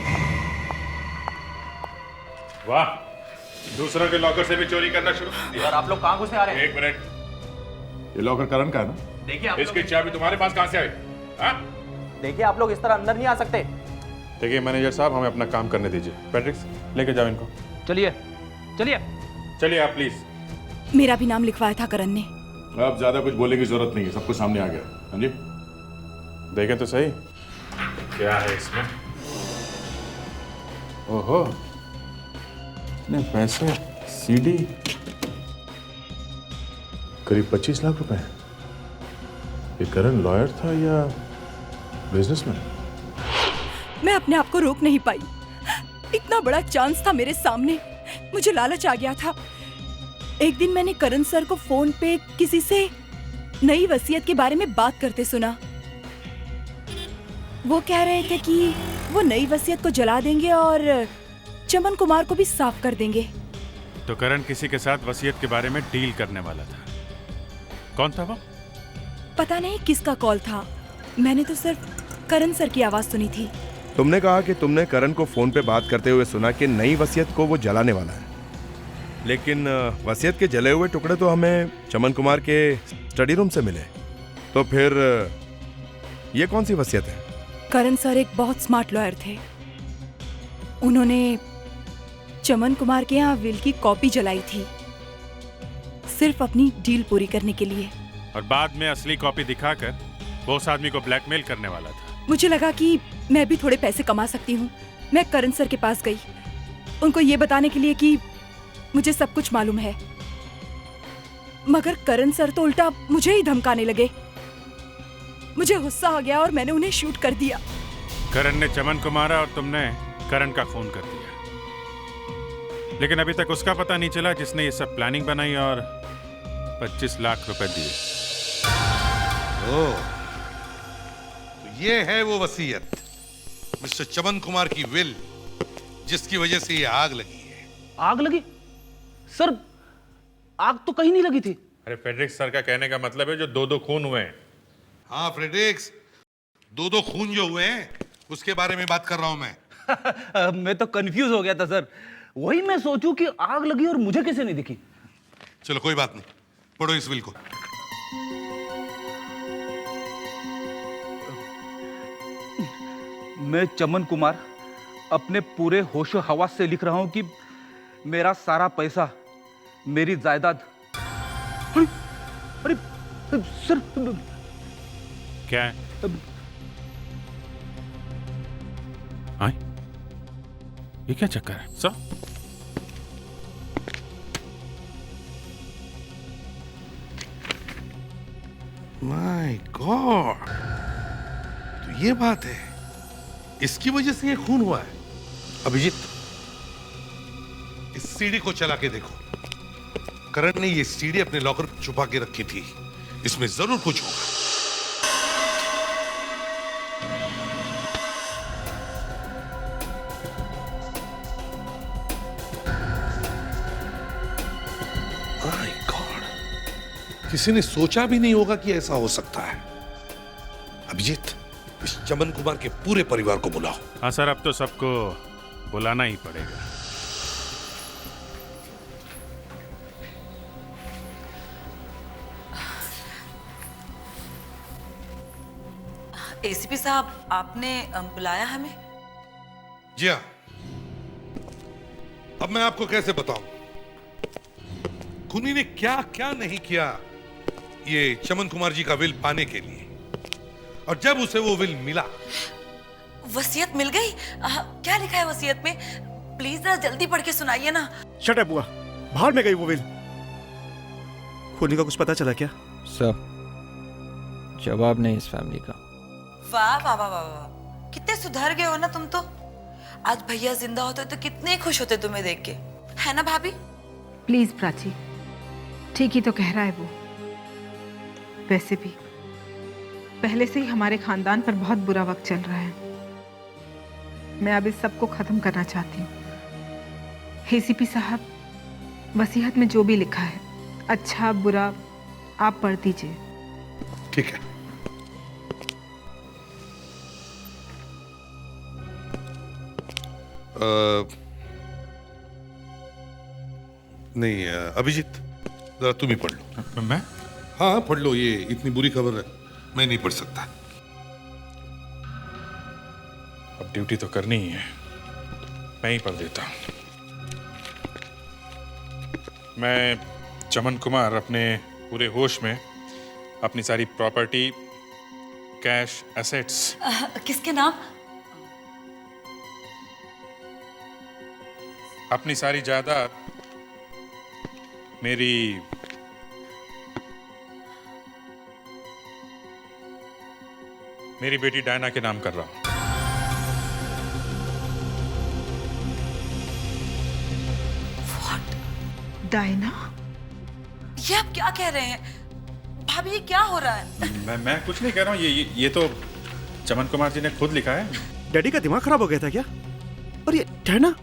वाह, दूसरों के लॉकर से भी चोरी करना शुरू कर दिया। और आप लोग कहाँ घुसे आ रहे हैं? एक मिनट, ये लॉकर करण का है ना? देखिए आप इसकी चाबी तुम्हारे पास कहाँ से आई? हाँ? देखिए आप लोग इस तरह अंदर नहीं आ सकते। देखिए मैनेजर साहब, हमें अपना काम करने दीजिए। पैट्रिक्स, लेके जाओ इनको। चलिए चलिए चलिए आप प्लीज। मेरा भी नाम लिखवाया था करण ने। अब ज्यादा कुछ बोलने की जरूरत नहीं है, सब कुछ सामने आ गया। हाँ जी, देखें तो सही क्या है इसमें। ओहो, इतने पैसे, सीडी, करीब 25 लाख रुपए। ये करण लॉयर था या बिजनेसमैन? मैं अपने आप को रोक नहीं पाई। इतना बड़ा चांस था मेरे सामने, मुझे लालच आ गया था। एक दिन मैंने करण सर को फोन पे किसी से नई वसीयत के बारे में बात करते सुना। वो कह रहे थे कि वो नई वसीयत को जला देंगे और चमन कुमार को भी साफ कर देंगे। तो करण किसी के साथ वसीयत के बारे में डील करने वाला था। कौन था वो? पता नहीं किसका कॉल था, मैंने तो सिर्फ करण सर की आवाज सुनी थी। तुमने कहा कि तुमने करण को फोन पे बात करते हुए सुना कि नई वसीयत को वो जलाने वाला है, लेकिन वसीयत के जले हुए टुकड़े तो हमें चमन कुमार के स्टडी रूम से मिले। तो फिर ये कौन सी वसीयत है? करण सर एक बहुत स्मार्ट लॉयर थे। उन्होंने चमन कुमार के यहाँ विल की कॉपी जलाई थी, सिर्फ अपनी डील पूरी करने के लिए। और बाद में असली कॉपी दिखाकर वो उस आदमी को ब्लैकमेल करने वाला था। मुझे लगा कि मैं भी थोड़े पैसे कमा सकती हूँ। मैं करण सर के पास गई, उनको ये बताने के लिए कि मुझे सब कुछ मालूम है। मगर करण सर तो उल्टा मुझे ही धमकाने लगे। मुझे गुस्सा आ गया और मैंने उन्हें शूट कर दिया। करण ने चमन को मारा और तुमने करण का खून कर दिया। लेकिन अभी तक उसका पता नहीं चला जिसने ये सब प्लानिंग बनाई और 25 लाख रुपए दिए। ओह, तो ये है वो वसीयत, मिस्टर चमन कुमार की विल, जिसकी वजह से ये आग लगी है। आग लगी? सर, आग तो कहीं नहीं लगी थी। अरे फ्रेडरिक्स सर का कहने का मतलब है जो 2-2 खून हुए हैं। हाँ फ्रेडरिक्स, 2-2 खून जो हुए हैं उसके बारे में बात कर रहा हूं मैं। मैं तो कंफ्यूज हो गया था सर, वही मैं सोचूं कि आग लगी और मुझे कैसे नहीं दिखी। चलो कोई बात नहीं, पढ़ो इस विल को। मैं चमन कुमार अपने पूरे होशो हवास से लिख रहा हूं कि मेरा सारा पैसा, मेरी जायदाद। अरे सर, क्या है? आए? ये क्या चक्कर है सर? माय गॉड, तो ये बात है, इसकी वजह से ये खून हुआ है। अभिजीत, इस सीडी को चला के देखो। करण ने ये सीडी अपने लॉकर में छुपा के रखी थी, इसमें जरूर कुछ होगा। माय गॉड, किसी ने सोचा भी नहीं होगा कि ऐसा हो सकता है। अभिजीत, इस चमन कुमार के पूरे परिवार को बुलाओ। हाँ सर, अब तो सबको बुलाना ही पड़ेगा। एसीपी साहब, आपने बुलाया हमें? जी हाँ, अब मैं आपको कैसे बताऊं खूनी ने क्या क्या नहीं किया ये चमन कुमार जी का विल पाने के लिए। और जब उसे वो विल मिला, वसीयत मिल गई? क्या लिखा है वसीयत में? प्लीज जरा जल्दी पढ़ के सुनाइए ना। शट अप बुआ, बाहर में गई वो विल। खूनी का कुछ पता चला क्या? सर, जवाब नहीं इस फैमिली का। वाह वाह वाह वाह, कितने सुधर गए हो ना तुम तो। आज भैया जिंदा होते तो कितने खुश होते तुम्हें देख के, है ना भाभी? प्लीज प्राची, ठीक ही तो कह रहा है वो। वैसे भी पहले से ही हमारे खानदान पर बहुत बुरा वक्त चल रहा है। मैं अब इस सब को खत्म करना चाहती हूँ। एसीपी साहब, वसीयत में जो भी लिखा है, अच्छा बुरा, आप पढ़ दीजिए। ठीक है। नहीं अभिजीत, जरा तुम ही पढ़ लो। मैं? हाँ पढ़ लो, ये इतनी बुरी खबर है, मैं नहीं पढ़ सकता। अब ड्यूटी तो करनी ही है, मैं ही पढ़ देता हूँ। मैं चमन कुमार अपने पूरे होश में अपनी सारी प्रॉपर्टी, कैश, एसेट्स। किसके नाम? अपनी सारी जायदाद मेरी बेटी डायना के नाम कर रहा हूं। डायना? ये आप क्या कह रहे हैं? भाभी ये क्या हो रहा है? मैं कुछ नहीं कह रहा हूँ, ये तो चमन कुमार जी ने खुद लिखा है। डैडी का दिमाग खराब हो गया था क्या? और ये डायना,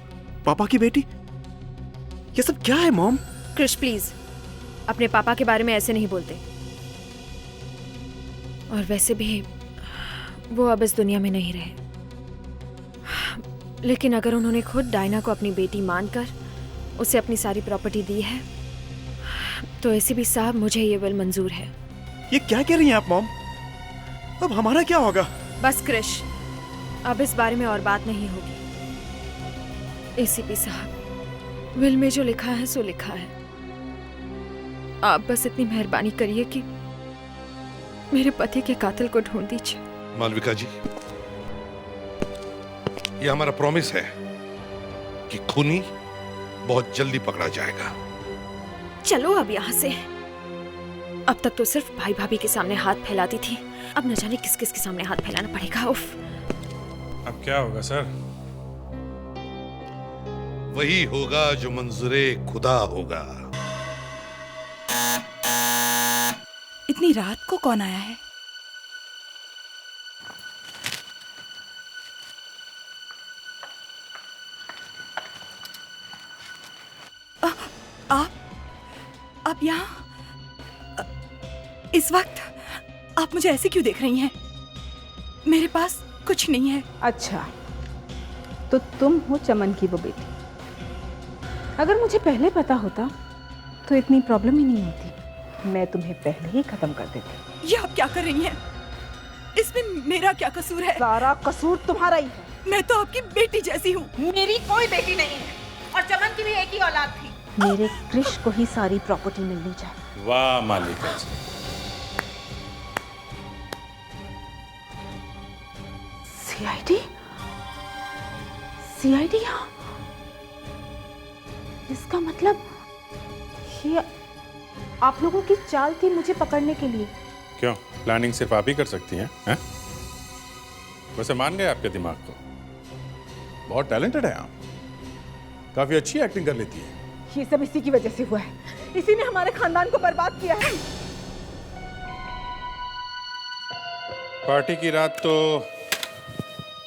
पापा की बेटी, ये सब क्या है मॉम? क्रिश प्लीज, अपने पापा के बारे में ऐसे नहीं बोलते। और वैसे भी वो अब इस दुनिया में नहीं रहे। लेकिन अगर उन्होंने खुद डायना को अपनी बेटी मानकर उसे अपनी सारी प्रॉपर्टी दी है, तो एसीपी साहब मुझे ये विल मंजूर है। ये क्या कह रही हैं आप मॉम? अब हमारा क्या होगा? बस क्रिश, अब इस बारे में और बात नहीं होगी। एसीपी साहब, विल में जो लिखा है सो लिखा है। आप बस इतनी मेहरबानी करिए कि मेरे पति के कातिल को ढूंढ दीजिए। मालविका जी, ये हमारा प्रॉमिस है कि खूनी बहुत जल्दी पकड़ा जाएगा। चलो अब यहाँ से। अब तक तो सिर्फ भाई भाभी के सामने हाथ फैलाती थी, अब न जाने किस किस के सामने हाथ फैलाना पड़ेगा। उफ। अब क्या होगा सर? वही होगा जो मंजूरे खुदा होगा। इतनी रात को कौन आया है? आप यहाँ इस वक्त? आप मुझे ऐसे क्यों देख रही हैं? मेरे पास कुछ नहीं है। अच्छा, तो तुम हो चमन की वो बेटी। अगर मुझे पहले पता होता तो इतनी प्रॉब्लम ही नहीं होती, मैं तुम्हें पहले ही खत्म कर देती। ये आप क्या कर रही हैं? इसमें मेरा क्या कसूर है? सारा कसूर तुम्हारा ही है। मैं तो आपकी बेटी जैसी हूँ। मेरी कोई बेटी नहीं है, और चमन की भी एक ही औलाद थी। मेरे क्रिश को ही सारी प्रॉपर्टी मिलनी चाहिए। वाह मालिका जी। सीआईडी यहाँ? इसका मतलब ये आप लोगों की चाल थी मुझे पकड़ने के लिए? क्यों, प्लानिंग सिर्फ आप ही कर सकती हैं? वैसे मान गए आपके दिमाग को, बहुत टैलेंटेड है आप, काफी अच्छी एक्टिंग कर लेती है। ये सब इसी की वजह से हुआ है, इसी ने हमारे खानदान को बर्बाद किया है। पार्टी की रात तो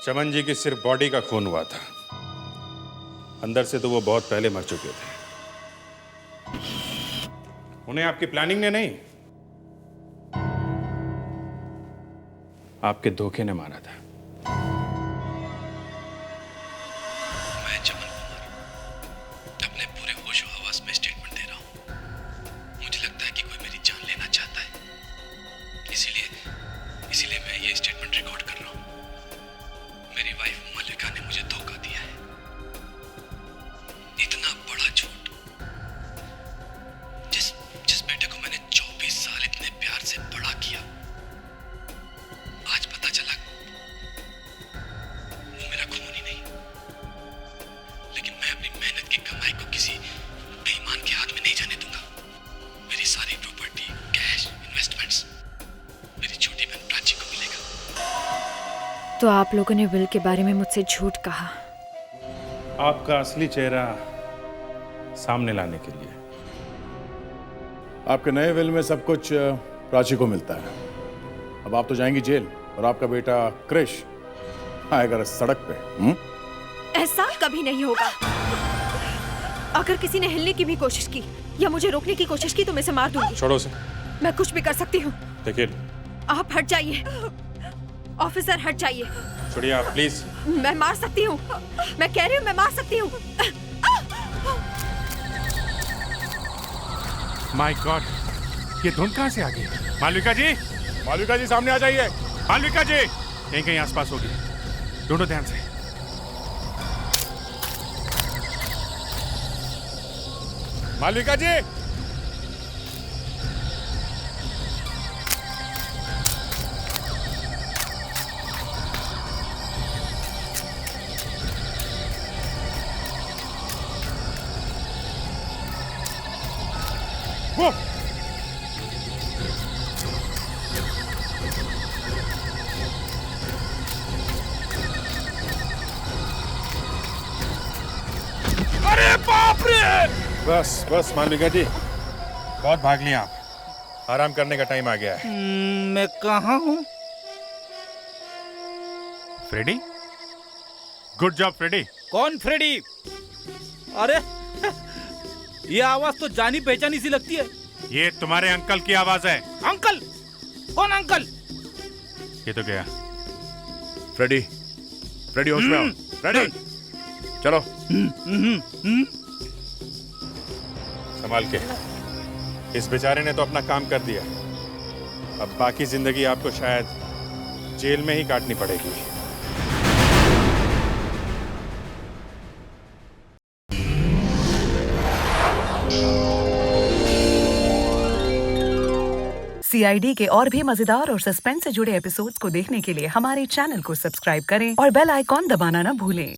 चमन जी की सिर्फ बॉडी का खून हुआ था, अंदर से तो वो बहुत पहले मर चुके थे। उन्हें आपकी प्लानिंग ने नहीं, आपके धोखे ने मारा था। मैं चमन कुमार अपने पूरे होश हवास में स्टेटमेंट दे रहा हूँ। मुझे लगता है कि कोई मेरी जान लेना चाहता है, इसीलिए मैं ये स्टेटमेंट रिकॉर्ड कर रहा हूँ। मेरी वाइफ मालिका ने मुझे धोखा दिया है। इतना बड़ा झूठ, जिस बेटे को मैंने 24 साल इतने प्यार से बड़ा किया, आज पता चला वो मेरा खून ही नहीं। लेकिन मैं अपनी मेहनत की कमाई को किसी बेईमान के हाथ में नहीं जाने दूंगा। मेरी सारी प्रॉपर्टी, कैश, इन्वेस्टमेंट्स मेरी छोटी बहन प्राची को मिलेगा। तो आप लोगों ने विल के बारे में मुझसे झूठ कहा? आपका असली चेहरा सामने लाने के लिए। आपके नए विल में सब कुछ प्राची को मिलता है। अब आप तो जाएंगी जेल, और आपका बेटा क्रिश आएगा सड़क पे। ऐसा कभी नहीं होगा। अगर किसी ने हिलने की भी कोशिश की या मुझे रोकने की कोशिश की तो मैं इसे मार दूंगी। छोड़ो उसे। मैं कुछ भी कर सकती हूँ। लेकिन आप हट जाइए। ऑफिसर हट जाइए। छोड़िए आप प्लीज। मैं मार सकती हूँ, मैं कह रही हूँ मैं मार सकती हूँ। माय गॉड, ये धुंध कहाँ से आ गई? मालविका जी, मालविका जी सामने आ जाइए। मालविका जी कहीं कहीं आसपास होगी, ढूंढो ध्यान से। मालविका जी, वो अरे बाप रे! बस बस मालविका जी, बहुत भाग लिया आप, आराम करने का टाइम आ गया है। मैं कहाँ हूँ? Freddy, good job Freddy. कौन फ्रेडी? अरे ये आवाज तो जानी पहचानी सी लगती है। ये तुम्हारे अंकल की आवाज है। अंकल? कौन अंकल? ये तो गया। फ्रेडी, फ्रेडी होश में आओ। फ्रेडी, चलो। संभाल के। इस बेचारे ने तो अपना काम कर दिया, अब बाकी जिंदगी आपको शायद जेल में ही काटनी पड़ेगी। CID के और भी मजेदार और सस्पेंस से जुड़े एपिसोड्स को देखने के लिए हमारे चैनल को सब्सक्राइब करें और बेल आइकॉन दबाना ना भूलें।